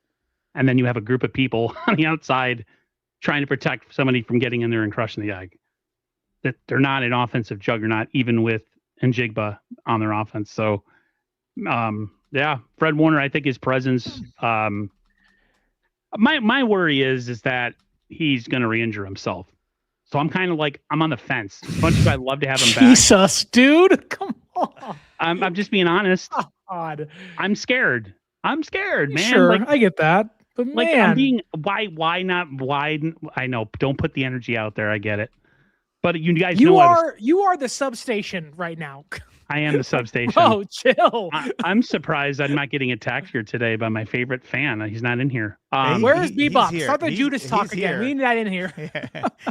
and then you have a group of people on the outside trying to protect somebody from getting in there and crushing the egg. That they're not an offensive juggernaut, even with Njigba on their offense. So, yeah, Fred Warner, I think his presence. My worry is that he's going to re-injure himself. So I'm kind of like I'm on the fence. As much as I'd love to have him back. Jesus, dude, come on. I'm just being honest. God. I'm scared. I'm scared, man. Sure, like, I get that. But like man. I'm being why not? Why I know. Don't put the energy out there. I get it. But you guys know you are the substation right now. I am the substation. Oh, chill. I'm surprised I'm not getting attacked here today by my favorite fan. He's not in here. Where is Bebop? Start the Judas talk again. Here. We need that in here.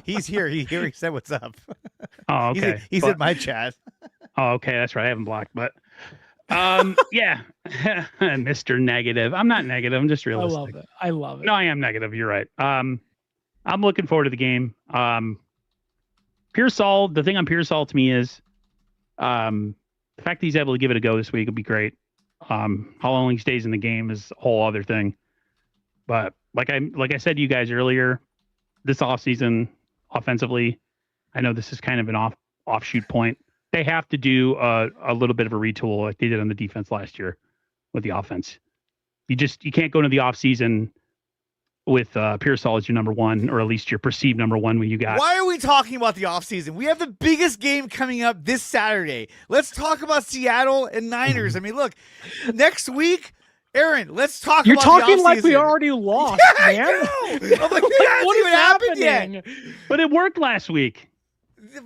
He's here. He said what's up. Oh, okay. He's in my chat. Oh, okay. That's right. I haven't blocked, but yeah. Mr. Negative. I'm not negative. I'm just realistic. I love it. No, I am negative. You're right. I'm looking forward to the game. Pearsall, the thing on Pearsall to me is the fact that he's able to give it a go this week would be great. How long he stays in the game is a whole other thing. But like I said to you guys earlier, this offseason offensively, I know this is kind of an offshoot point. They have to do a little bit of a retool like they did on the defense last year with the offense. You can't go into the offseason with Pearsall as your number one, or at least your perceived number one when you got. Why are we talking about the offseason? We have the biggest game coming up this Saturday. Let's talk about Seattle and Niners. I mean, look, next week, Aaron, let's talk You're about talking the like we offseason. already lost, Yeah, man. I know. I'm like, what is happening? But it worked last week.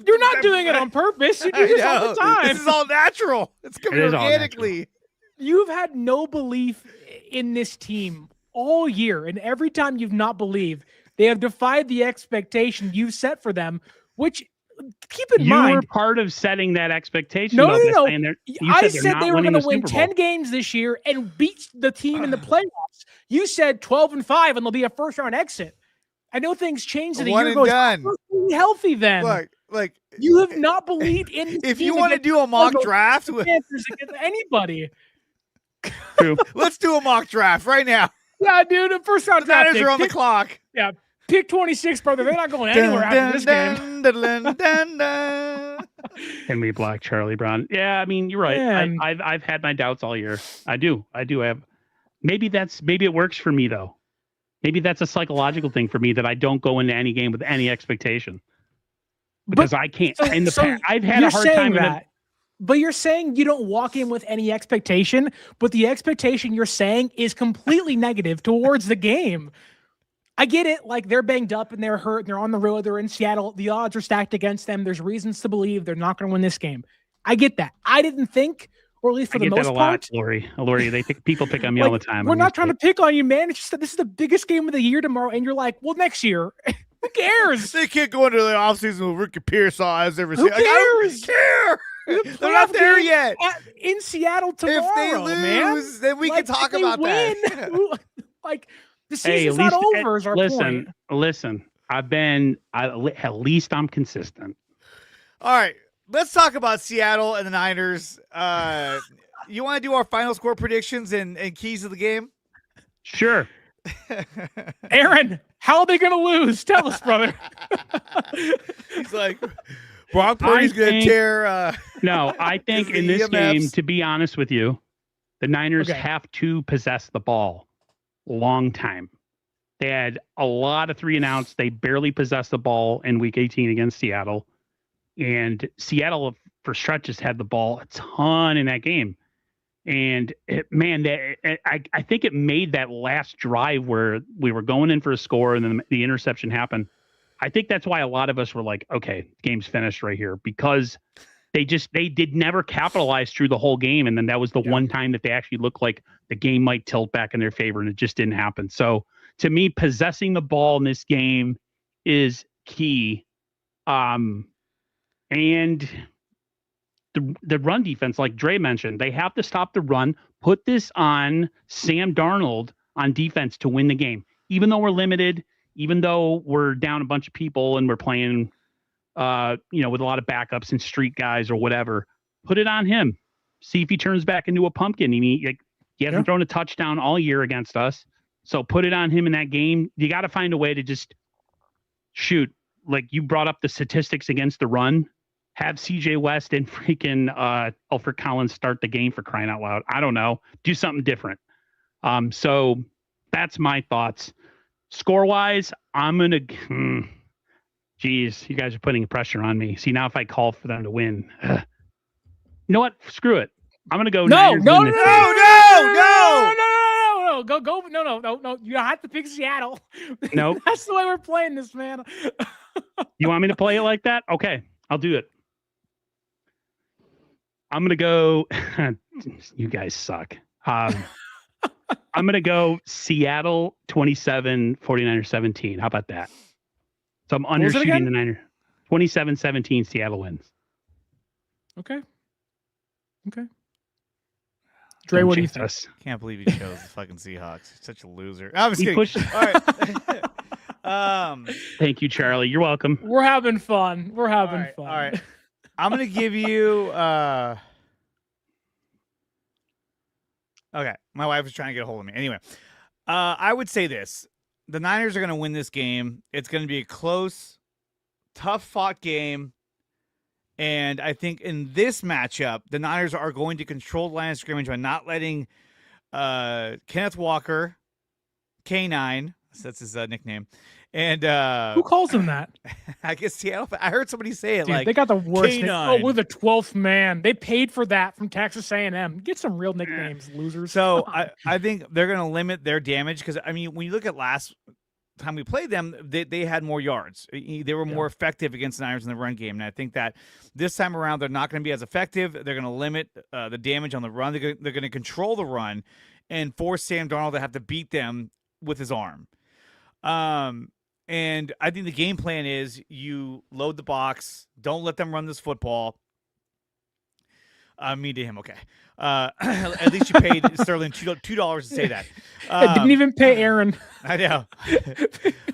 You're not doing it on purpose. You do this all the time. This is all natural. It's coming organically. You've had no belief in this team all year, and every time you've not believed, they have defied the expectation you've set for them, which, keep in mind, you were part of setting that expectation. No. I said they were going to win 10 games this year and beat the team in the playoffs. You said 12-5 and they'll be a first-round exit. I know things changed. The year goes healthy then. Like you have not believed in. If you want to do a mock draft with against anybody, true. Let's do a mock draft right now. Yeah, dude. The first round draft are on the clock. Yeah, pick 26, brother. They're not going anywhere after this game. Can we block Charlie Brown? Yeah, I mean you're right. I've had my doubts all year. I do. I have. Maybe it works for me though. Maybe that's a psychological thing for me that I don't go into any game with any expectation because I can't. In the past, I've had a hard time. But you're saying you don't walk in with any expectation, but the expectation you're saying is completely negative towards the game. I get it. Like they're banged up and they're hurt and they're on the road. They're in Seattle. The odds are stacked against them. There's reasons to believe they're not going to win this game. I get that. I didn't think, or at least for the most part. Lori, people pick on me all the time. We're not trying to pick on you, man. It's just that this is the biggest game of the year tomorrow. And you're like, well, next year. Who cares? They can't go into the offseason with Ricky Pearsall as ever seen. Who cares? I don't care. They're not there yet. In Seattle tomorrow, if they lose, then we can talk about that. Like the season's not over. Is our point. Listen. At least I'm consistent. All right, let's talk about Seattle and the Niners. You want to do our final score predictions and keys of the game? Sure. Aaron, how are they going to lose? Tell us, brother. He's like. Brock Purdy's going to tear. No, I think in this game, to be honest with you, the Niners have to possess the ball long time. They had a lot of 3-and-outs. They barely possessed the ball in Week 18 against Seattle. And Seattle, for stretches, had the ball a ton in that game. And, I think it made that last drive where we were going in for a score and then the interception happened. I think that's why a lot of us were like, okay, game's finished right here, because they did never capitalize through the whole game. And then that was the one time that they actually looked like the game might tilt back in their favor, and it just didn't happen. So to me, possessing the ball in this game is key. And the run defense, like Dre mentioned, they have to stop the run, put this on Sam Darnold on defense to win the game, even though we're limited. Even though we're down a bunch of people and we're playing, with a lot of backups and street guys or whatever, put it on him. See if he turns back into a pumpkin. He hasn't thrown a touchdown all year against us. So put it on him in that game. You got to find a way to just shoot. Like you brought up the statistics against the run. Have CJ West and freaking Alfred Collins start the game, for crying out loud. I don't know. Do something different. So that's my thoughts. Score-wise, I'm going to... Geez, you guys are putting pressure on me. See, now if I call for them to win... you know what? Screw it. I'm going to go... No. Go. No. You have to pick Seattle. No. That's the way we're playing this, man. You want me to play it like that? Okay, I'll do it. I'm going to go... You guys suck. I'm going to go Seattle 27, 49ers 17. How about that? So I'm undershooting the Niners. 27-17, Seattle wins. Okay. Dre, what do you think? Can't believe you chose the fucking Seahawks. You're such a loser. I'm just kidding. All right. Thank you, Charlie. You're welcome. We're having fun. All right. I'm going to give you... Okay, my wife was trying to get a hold of me. Anyway, I would say this. The Niners are going to win this game. It's going to be a close, tough-fought game. And I think in this matchup, the Niners are going to control the line of scrimmage by not letting Kenneth Walker, K9, that's his nickname, and who calls him that? I guess Seattle. I heard somebody say it. Dude, like they got the worst. We're the 12th man. They paid for that from Texas A&M. Get some real nicknames, losers. So I think they're going to limit their damage because I mean, when you look at last time we played them, they had more yards. They were more effective against the Niners in the run game, and I think that this time around they're not going to be as effective. They're going to limit the damage on the run. They're going to control the run and force Sam Darnold to have to beat them with his arm. And I think the game plan is you load the box, don't let them run this football. Me to him, okay. At least you paid Sterling $2 to say that. I didn't even pay Aaron. I know.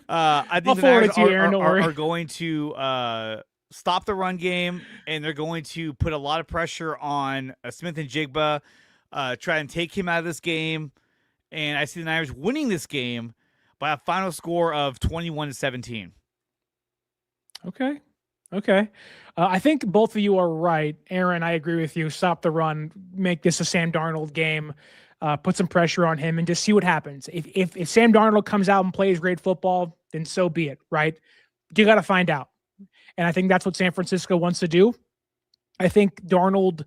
I think the Niners are going to stop the run game, and they're going to put a lot of pressure on Smith and Jigba, try and take him out of this game. And I see the Niners winning this game by a final score of 21-17. Okay. I think both of you are right. Aaron, I agree with you. Stop the run. Make this a Sam Darnold game. Put some pressure on him and just see what happens. If Sam Darnold comes out and plays great football, then so be it, right? You got to find out. And I think that's what San Francisco wants to do. I think Darnold,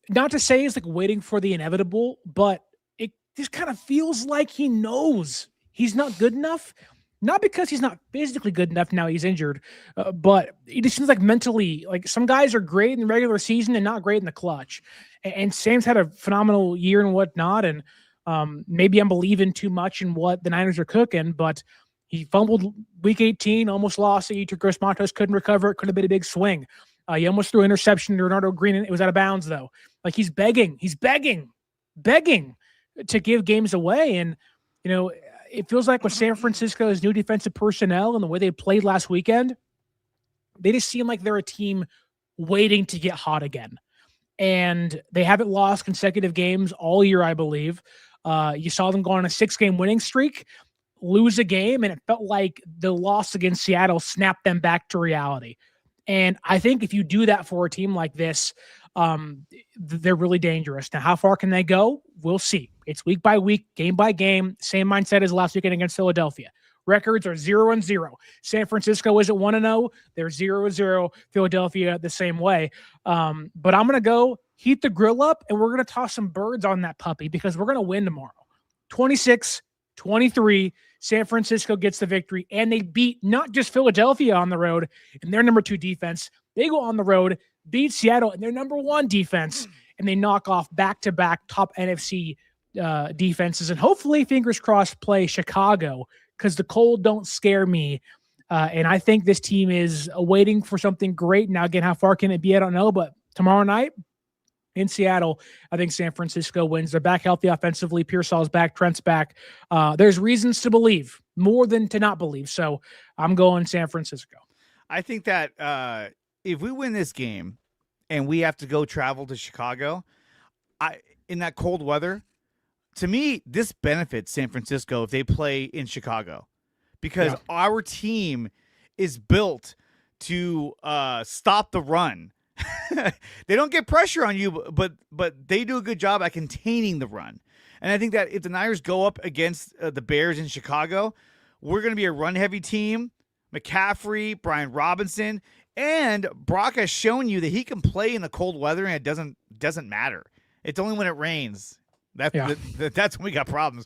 not to say is like waiting for the inevitable, but it just kind of feels like he knows he's not good enough. Not because he's not physically good enough now he's injured, but it just seems like mentally, like some guys are great in the regular season and not great in the clutch. And Sam's had a phenomenal year and whatnot, and maybe I'm believing too much in what the Niners are cooking, but he fumbled week 18, almost lost it. Gross Matos couldn't recover. It could have been a big swing. He almost threw an interception to Renardo Green, and it was out of bounds, though. Like, he's begging to give games away. And, you know, it feels like with San Francisco's new defensive personnel and the way they played last weekend, they just seem like they're a team waiting to get hot again. And they haven't lost consecutive games all year, I believe. You saw them go on a 6-game winning streak, lose a game, and it felt like the loss against Seattle snapped them back to reality. And I think if you do that for a team like this, they're really dangerous. Now, how far can they go? We'll see. It's week by week, game by game. Same mindset as last weekend against Philadelphia. Records are 0-0. San Francisco is at 1-0. They're 0-0. Philadelphia the same way. But I'm going to go heat the grill up, and we're going to toss some birds on that puppy because we're going to win tomorrow. 26-23. San Francisco gets the victory, and they beat not just Philadelphia on the road in their number 2 defense. They go on the road, beat Seattle in their number 1 defense, and they knock off back-to-back top NFC defenses. And hopefully, fingers crossed, play Chicago because the cold don't scare me. And I think this team is waiting for something great. Now, again, how far can it be? I don't know. But tomorrow night in Seattle, I think San Francisco wins. They're back healthy offensively. Pearsall's back. Trent's back. There's reasons to believe more than to not believe. So I'm going San Francisco. I think that if we win this game and we have to go travel to Chicago, in that cold weather, to me, this benefits San Francisco if they play in Chicago, because our team is built to stop the run. They don't get pressure on you, but they do a good job at containing the run. And I think that if the Niners go up against the Bears in Chicago, we're going to be a run-heavy team. McCaffrey, Brian Robinson, and Brock has shown you that he can play in the cold weather, and it doesn't matter. It's only when it rains that's when we got problems.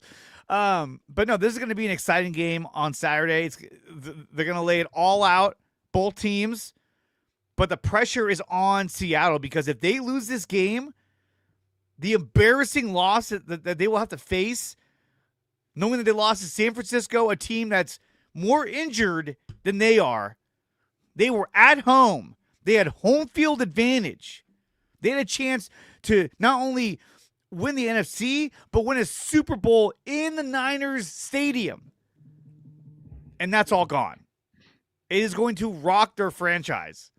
But no, this is going to be an exciting game on Saturday. They're going to lay it all out, both teams. But the pressure is on Seattle, because if they lose this game, the embarrassing loss that they will have to face, knowing that they lost to San Francisco, a team that's more injured than they are. They were at home. They had home field advantage. They had a chance to not only win the NFC, but win a Super Bowl in the Niners stadium. And that's all gone. It is going to rock their franchise.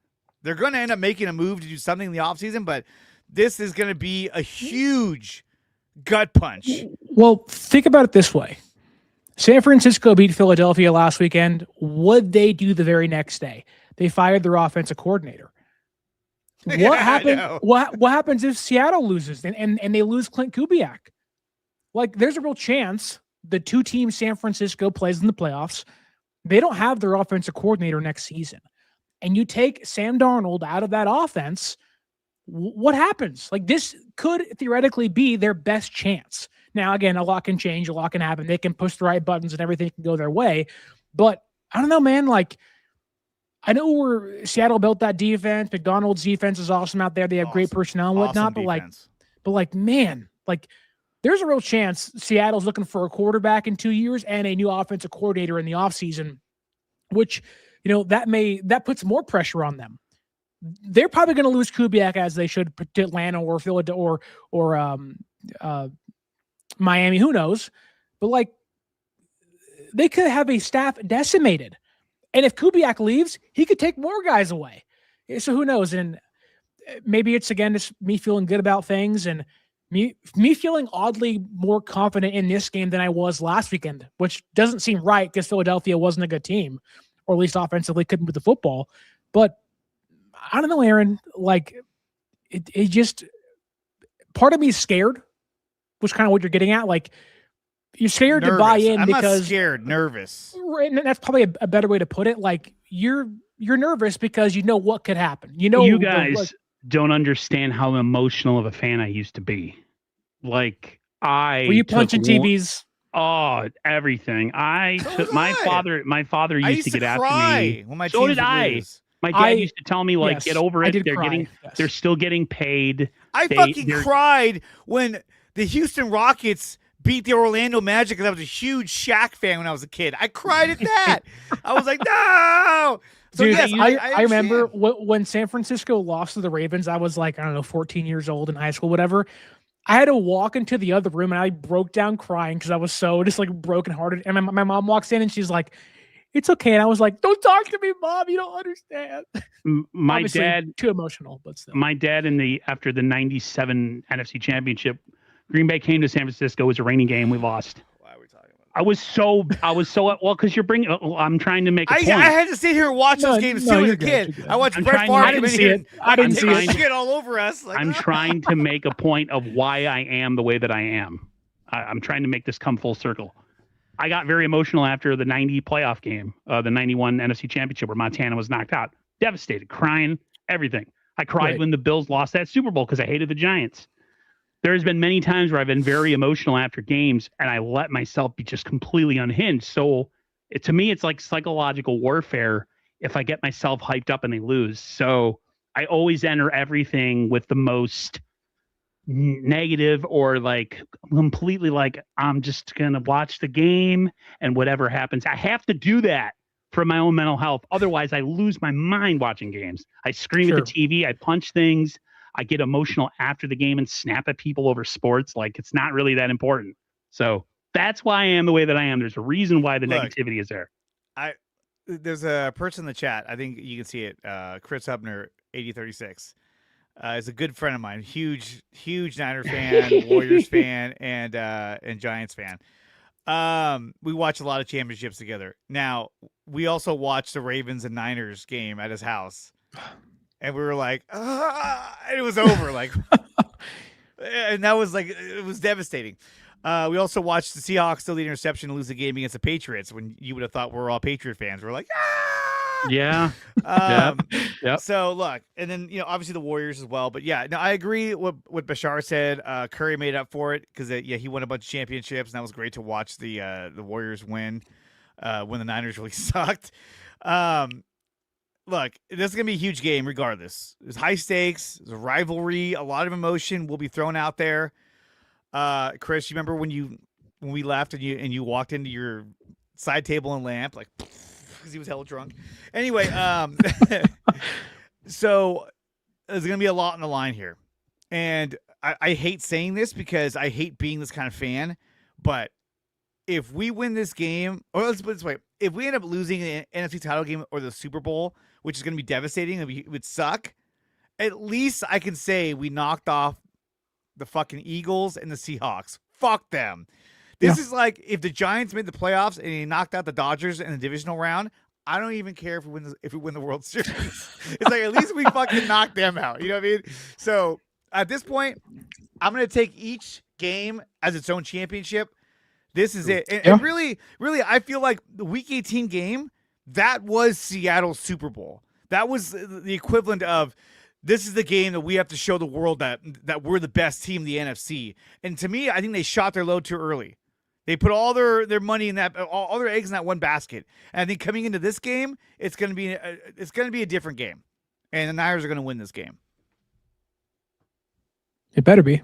They're going to end up making a move to do something in the offseason, but this is going to be a huge gut punch. Well, think about it this way. San Francisco beat Philadelphia last weekend. What'd they do the very next day? They fired their offensive coordinator. What happened? What happens if Seattle loses and they lose Clint Kubiak? Like, there's a real chance the two teams San Francisco plays in the playoffs, they don't have their offensive coordinator next season. And you take Sam Darnold out of that offense, what happens? Like, this could theoretically be their best chance. Now, again, a lot can change, a lot can happen. They can push the right buttons and everything can go their way. But I don't know, man. Like, I know Seattle built that defense. McDonald's defense is awesome out there. They have great personnel and whatnot. But man, there's a real chance Seattle's looking for a quarterback in 2 years and a new offensive coordinator in the offseason, which, that puts more pressure on them. They're probably going to lose Kubiak, as they should, to Atlanta or Philadelphia or Miami. Who knows? But they could have a staff decimated. And if Kubiak leaves, he could take more guys away. So who knows? And maybe it's, again, just me feeling good about things and me feeling oddly more confident in this game than I was last weekend, which doesn't seem right because Philadelphia wasn't a good team, or at least offensively couldn't move the football. But I don't know, Aaron, it just, part of me is scared, which kind of what you're getting at. You're scared to buy in. I'm because not scared, nervous. And that's probably a better way to put it. You're nervous because you know what could happen. You guys don't understand how emotional of a fan I used to be. Were you punching TVs? Oh, everything. My father used to get after me. When my so did I. Lose. My dad used to tell me, get over it. They're still getting paid. I fucking cried when the Houston Rockets beat the Orlando Magic, because I was a huge Shaq fan when I was a kid. I cried at that. I was like, no. So dude, yes, I remember when San Francisco lost to the Ravens. I was 14 years old in high school, whatever. I had to walk into the other room and I broke down crying because I was so just brokenhearted. And my mom walks in and she's like, "It's okay." And I was like, "Don't talk to me, Mom. You don't understand." My Obviously, dad, too emotional, but still. My dad after the '97 NFC Championship, Green Bay came to San Francisco. It was a rainy game. We lost. Why are we talking about that? I was so well, because you're bringing. I'm trying to make a point. I had to sit here and watch those games too as a kid. I watched Brett Favre. I didn't see it. I didn't see it. Shit all over us. I'm trying to make a point of why I am the way that I am. I'm trying to make this come full circle. I got very emotional after the 90 playoff game, the 91 NFC Championship, where Montana was knocked out. Devastated, crying, everything. I cried when the Bills lost that Super Bowl because I hated the Giants. There's been many times where I've been very emotional after games, and I let myself be just completely unhinged. So to me, it's like psychological warfare if I get myself hyped up and they lose. So I always enter everything with the most negative or completely I'm just going to watch the game and whatever happens. I have to do that for my own mental health. Otherwise, I lose my mind watching games. I scream at the TV. I punch things. I get emotional after the game and snap at people over sports. It's not really that important. So that's why I am the way that I am. There's a reason why the negativity is there. There's a person in the chat. I think you can see it. Chris Hubner, 8036. is a good friend of mine. Huge Niner fan, Warriors fan, and Giants fan. We watch a lot of championships together. Now, we also watched the Ravens and Niners game at his house. And we were like, and it was over. Like, and that was like, it was devastating. We also watched the Seahawks throw the interception and lose the game against the Patriots when you would have thought we're all Patriot fans. We're like, Yeah. Yep. So look, and then obviously the Warriors as well. But yeah, no, I agree with what Bashar said. Curry made up for it because he won a bunch of championships, and that was great to watch the Warriors win when the Niners really sucked. Look, this is gonna be a huge game regardless. There's high stakes, there's a rivalry, a lot of emotion will be thrown out there. Chris, you remember when we left and you walked into your side table and lamp like. Because he was hella drunk. Anyway, so there's going to be a lot on the line here. And I hate saying this because I hate being this kind of fan. But if we win this game, or let's put it this way, if we end up losing an NFC title game or the Super Bowl, which is going to be devastating, it would suck, at least I can say we knocked off the fucking Eagles and the Seahawks. Fuck them. This is like if the Giants made the playoffs and they knocked out the Dodgers in the divisional round. I don't even care if we win the World Series. It's like at least we fucking knocked them out. You know what I mean? So at this point, I'm gonna take each game as its own championship. This is it. And really, I feel like the Week 18 game that was Seattle's Super Bowl. That was the equivalent of. This is the game that we have to show the world that we're the best team in the NFC. And to me, I think they shot their load too early. They put all their money in that, all their eggs in that one basket. And I think coming into this game, it's going to be a different game, and the Niners are going to win this game. It better be.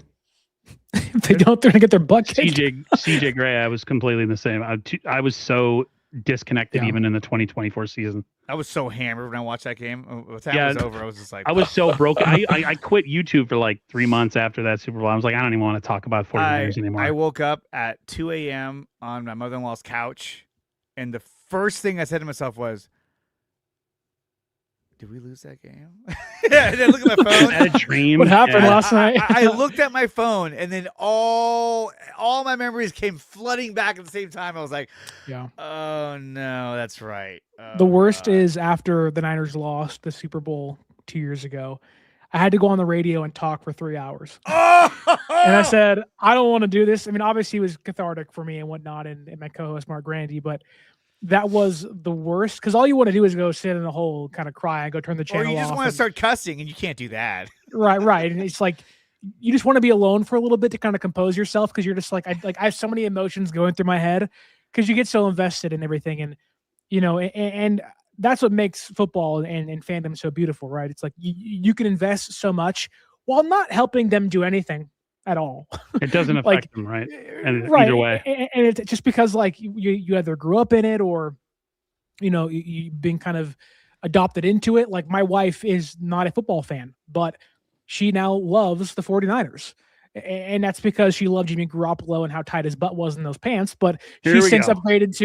If they don't, they're going to get their butt kicked. CJ Gray, I was completely the same. I was so disconnected even in the 2024 season. I was so hammered when I watched that game. When that was over, I was just like... I was so broken. I quit YouTube for like 3 months after that Super Bowl. I was like, I don't even want to talk about 49ers anymore. I woke up at 2 a.m. on my mother-in-law's couch, and the first thing I said to myself was, did we lose that game? And then I looked at my phone. I had a dream. What happened last night? I looked at my phone, and then all my memories came flooding back at the same time. I was like, oh, no, that's right. The worst is after the Niners lost the Super Bowl 2 years ago, I had to go on the radio and talk for 3 hours. And I said, I don't want to do this. I mean, obviously it was cathartic for me and whatnot, and my co-host Mark Grandy, but that was the worst because all you want to do is go sit in a hole, kind of cry, and go turn the channel off. Or you just want to start cussing, and you can't do that. Right. And it's like you just want to be alone for a little bit to kind of compose yourself because you're just like I have so many emotions going through my head because you get so invested in everything, and and that's what makes football and fandom so beautiful, right? It's like you can invest so much while not helping them do anything at all. It doesn't affect them, right? And right. Either way. And it's just because like you either grew up in it or, you've been kind of adopted into it. Like my wife is not a football fan, but she now loves the 49ers. And that's because she loved Jimmy Garoppolo and how tight his butt was in those pants. But she's since upgraded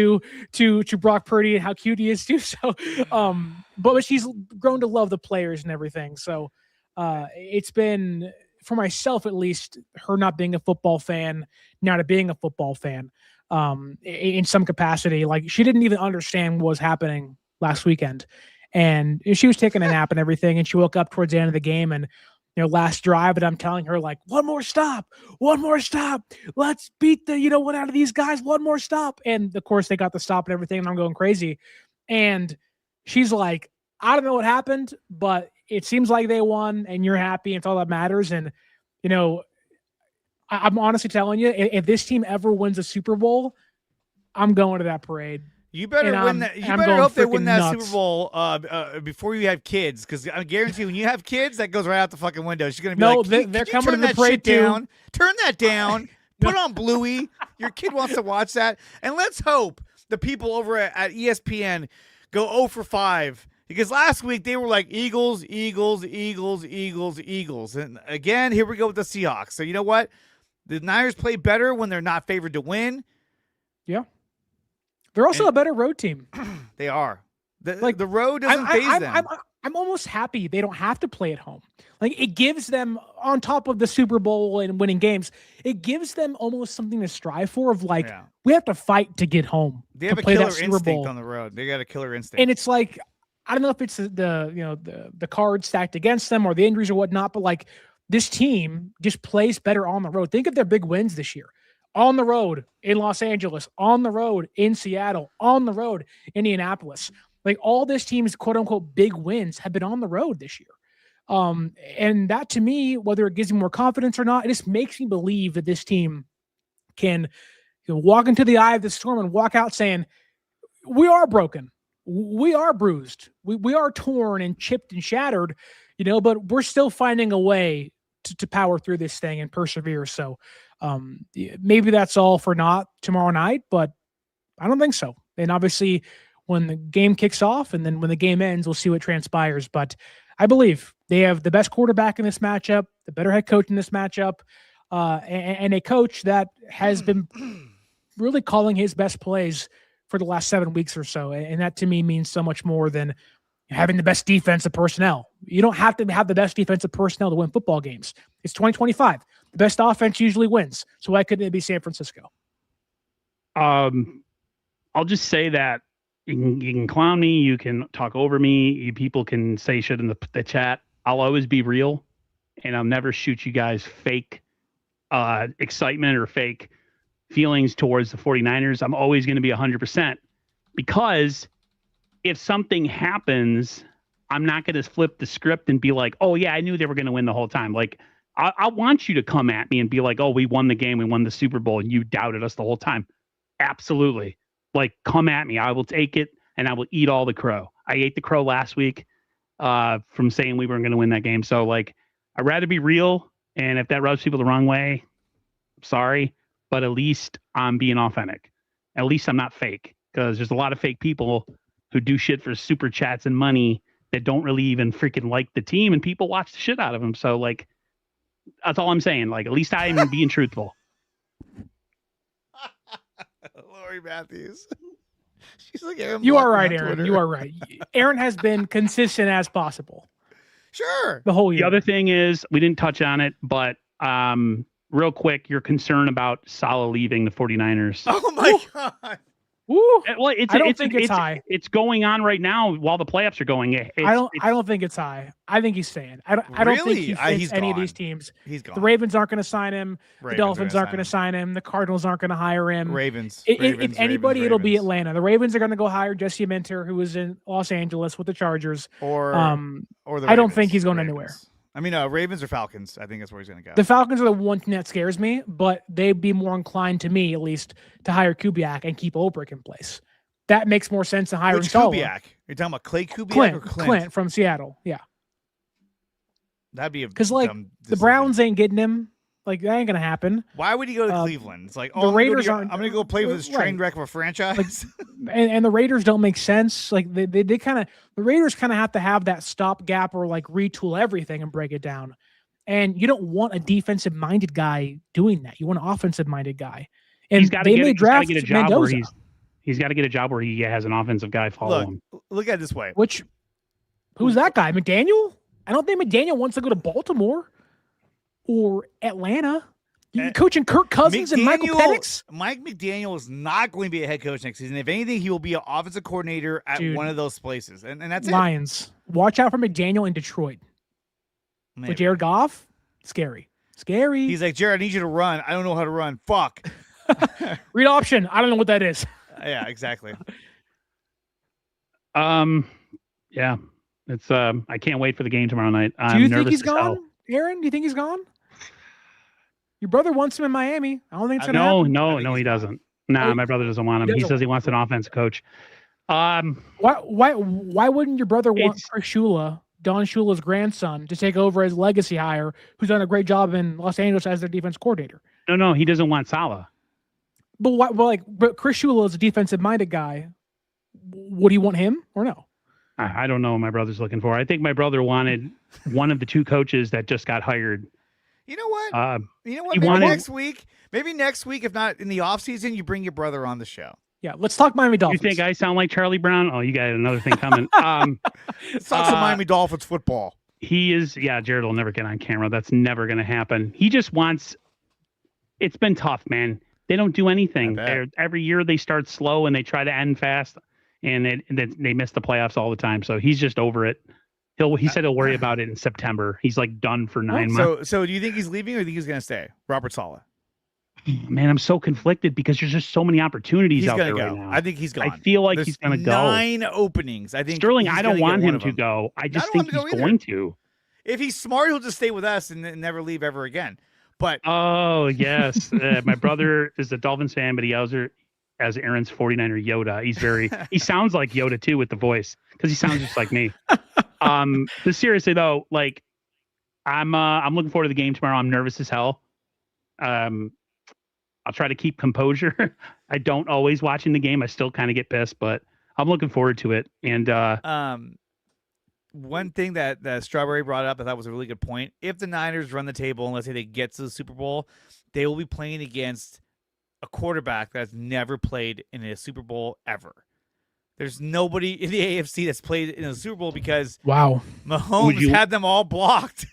to Brock Purdy and how cute he is too. So, but she's grown to love the players and everything. So it's been, for myself at least, her not being a football fan, now to being a football fan, in some capacity. Like she didn't even understand what was happening last weekend, and she was taking a nap and everything, and she woke up towards the end of the game and last drive, and I'm telling her like, one more stop, let's beat the one out of these guys, one more stop, and of course they got the stop and everything, and I'm going crazy, and she's like, I don't know what happened, but it seems like they won and you're happy. And it's all that matters. And, I'm honestly telling you, if this team ever wins a Super Bowl, I'm going to that parade. You better win that. You better hope they win that Super Bowl before you have kids, because I guarantee when you have kids, that goes right out the fucking window. She's going to be they're coming to the parade down. Turn that down. Put on Bluey. Your kid wants to watch that. And let's hope the people over at ESPN go 0 for 5. Because last week they were like Eagles. And again, here we go with the Seahawks. So you know what? The Niners play better when they're not favored to win. Yeah. They're also a better road team. They are. The road doesn't faze them. I'm almost happy they don't have to play at home. Like, it gives them, on top of the Super Bowl and winning games, it gives them almost something to strive for of like, we have to fight to get home. They have to a play killer that Super instinct Bowl on the road. They got a killer instinct. And it's like, I don't know if it's the cards stacked against them or the injuries or whatnot, but like, this team just plays better on the road. Think of their big wins this year. On the road in Los Angeles, on the road in Seattle, on the road in Indianapolis. Like, all this team's quote unquote big wins have been on the road this year. And that, to me, whether it gives me more confidence or not, it just makes me believe that this team can walk into the eye of the storm and walk out saying, we are broken. We are bruised. We are torn and chipped and shattered, but we're still finding a way to power through this thing and persevere. So maybe that's all for not tomorrow night, but I don't think so. And obviously, when the game kicks off and then when the game ends, we'll see what transpires. But I believe they have the best quarterback in this matchup, the better head coach in this matchup, and a coach that has been really calling his best plays for the last 7 weeks or so. And that, to me, means so much more than having the best defensive personnel. You don't have to have the best defensive personnel to win football games. It's 2025. The best offense usually wins. So why couldn't it be San Francisco? I'll just say that you can clown me, you can talk over me, people can say shit in the chat. I'll always be real, and I'll never shoot you guys fake excitement or fake feelings towards the 49ers. I'm always going to be 100%, because if something happens, I'm not going to flip the script and be like, oh yeah, I knew they were going to win the whole time. Like, I want you to come at me and be like, oh, we won the game, we won the Super Bowl, and you doubted us the whole time. Absolutely. Like, come at me. I will take it, and I will eat all the crow. I ate the crow last week from saying we weren't going to win that game. So, like, I'd rather be real, and if that rubs people the wrong way, sorry, but at least I'm being authentic. At least I'm not fake, because there's a lot of fake people who do shit for super chats and money that don't really even freaking like the team, and people watch the shit out of them. So, like, that's all I'm saying. Like, at least I'm being truthful. Lori Matthews. She's like, Aaron, you are right, Aaron. You are right. Aaron has been consistent as possible. Sure. The whole year. The other thing is, we didn't touch on it, but real quick, your concern about Saleh leaving the 49ers. Oh my God. Woo. Well, I don't think it's high. It's going on right now while the playoffs are going. I don't think it's high. I think he's staying. I don't think he fits any of these teams. He's gone. The Ravens aren't going to sign him. The Dolphins aren't going to sign him. The Cardinals aren't going to hire him. Ravens. If anybody, it'll be Atlanta. The Ravens are going to go hire Jesse Minter, who was in Los Angeles with the Chargers. Or the Ravens. I don't think he's going anywhere. I mean, Ravens or Falcons. I think that's where he's going to go. The Falcons are the one thing that scares me, but they'd be more inclined, to me at least, to hire Kubiak and keep Ulbrich in place. That makes more sense than hiring Kubiak? You're talking about Clay Kubiak or Clint? Clint from Seattle. Yeah. That'd be because like the Browns ain't getting him. Like, that ain't gonna happen. Why would he go to Cleveland? It's like, the Raiders aren't. I'm gonna go play with this train wreck of a franchise. Like, and the Raiders don't make sense. Like they kind of, the Raiders kind of have to have that stopgap or like retool everything and break it down. And you don't want a defensive minded guy doing that. You want an offensive minded guy. And he's got to get a job where he's got to get a job where he has an offensive guy follow him. Look at it this way. Who's that guy? McDaniel? I don't think McDaniel wants to go to Baltimore or Atlanta. You're coaching Kirk Cousins and Michael Penix? Mike McDaniel is not going to be a head coach next season. If anything, he will be an offensive coordinator at one of those places. And that's Lions. Watch out for McDaniel in Detroit. Maybe. With Jared Goff? Scary. He's like, Jared, I need you to run. I don't know how to run. Fuck. Read option. I don't know what that is. Yeah, exactly. Yeah. It's I can't wait for the game tomorrow night. Do you think he's gone? Aaron, do you think he's gone? Your brother wants him in Miami. I don't think it's gonna happen. No, he doesn't. Nah, my brother doesn't want him. He says he wants an offensive coach. Why wouldn't your brother want Chris Shula, Don Shula's grandson, to take over as legacy hire, who's done a great job in Los Angeles as their defense coordinator? No, he doesn't want Saleh. But Chris Shula is a defensive-minded guy. Would he want him or no? I don't know what my brother's looking for. I think my brother wanted one of the two coaches that just got hired. You know what? Maybe next week, if not in the offseason, you bring your brother on the show. Yeah, let's talk Miami Dolphins. You think I sound like Charlie Brown? Oh, you got another thing coming. Let's talk some Miami Dolphins football. He is, Jared will never get on camera. That's never going to happen. He just wants, it's been tough, man. They don't do anything. Every year they start slow and they try to end fast, and they miss the playoffs all the time. So he's just over it. He said he'll worry about it in September. He's like done for 9 months. So do you think he's leaving or do you think he's going to stay? Robert Saleh. Man, I'm so conflicted because there's just so many opportunities out there right now. I think he's gone. I feel like he's going to go. 9 openings. I think Sterling, I don't want him to go. I just think he's going to. If he's smart, he'll just stay with us and never leave ever again. But oh yes, my brother is a Dolphins fan, but he also as Aaron's 49er Yoda. He sounds like Yoda too with the voice because he sounds just like me. But seriously though, like I'm looking forward to the game tomorrow. I'm nervous as hell. I'll try to keep composure. I don't always watching the game. I still kind of get pissed, but I'm looking forward to it. And one thing that Strawberry brought up, I thought was a really good point. If the Niners run the table and let's say they get to the Super Bowl, they will be playing against a quarterback that's never played in a Super Bowl ever. There's nobody in the AFC that's played in a Super Bowl because Mahomes had them all blocked.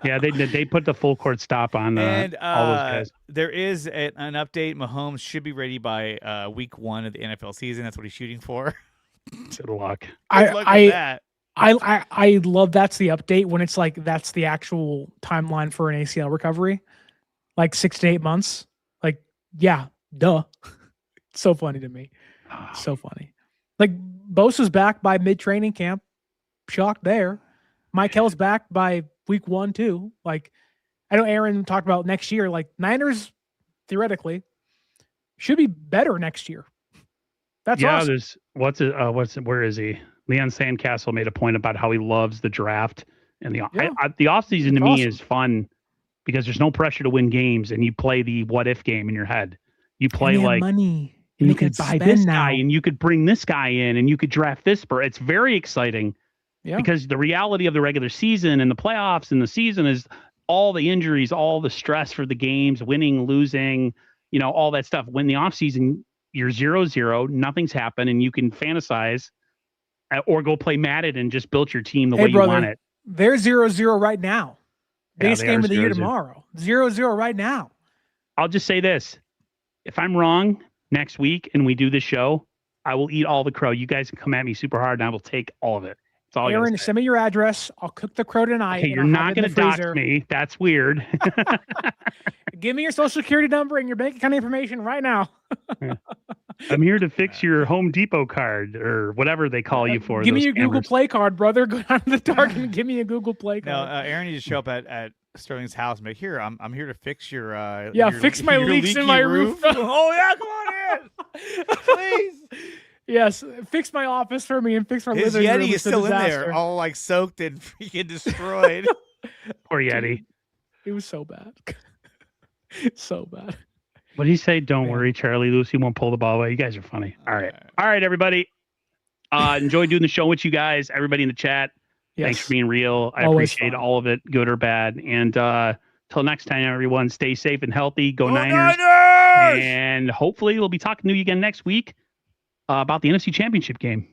Yeah, they put the full court stop on all those guys. There is an update. Mahomes should be ready by week 1 of the NFL season. That's what he's shooting for. Good luck. I love that's the update when it's like that's the actual timeline for an ACL recovery, like 6 to 8 months. Like, yeah, duh. It's so funny to me. So funny. Like Bosa's back by mid-training camp. Shocked there. Michael's back by week 1 too. Like, I know Aaron talked about next year. Like Niners, theoretically, should be better next year. That's awesome. Where is he? Leon Sandcastle made a point about how he loves the draft and the offseason to me is fun because there's no pressure to win games and you play the what if game in your head. You play like money. And you could buy this guy and you could bring this guy in and you could draft this. It's very exciting because the reality of the regular season and the playoffs and the season is all the injuries, all the stress for the games, winning, losing, all that stuff. When the offseason, you're 0-0, nothing's happened, and you can fantasize or go play Madden and just build your team the way you want it. They're 0-0 right now. Base game of the year tomorrow. 0-0 right now. I'll just say this. If I'm wrong next week and we do the show, I will eat all the crow. You guys can come at me super hard and I will take all of it. That's all. Aaron, send me your address. I'll cook the crow tonight. Okay, you're not going to dox me. That's weird. Give me your social security number and your bank account information right now. I'm here to fix your Home Depot card or whatever they call you for. Give me your Google Play card, brother. Go down to the Target and give me a Google Play card. No, Aaron needs to show up at Sterling's house and be like, here, I'm here to fix your fix my leaks in my roof. Oh yeah, come on in. Please. Yes, fix my office for me and fix my living room. His Yeti is still in there, all like soaked and freaking destroyed. Poor Yeti. It was so bad. So bad. What did he say? Don't worry, Charlie. Lucy won't pull the ball away. You guys are funny. All right, everybody. Enjoy doing the show with you guys. Everybody in the chat. Yes. Thanks for being real. I appreciate all of it, good or bad. And till next time, everyone, stay safe and healthy. Go Niners! And hopefully we'll be talking to you again next week about the NFC Championship game.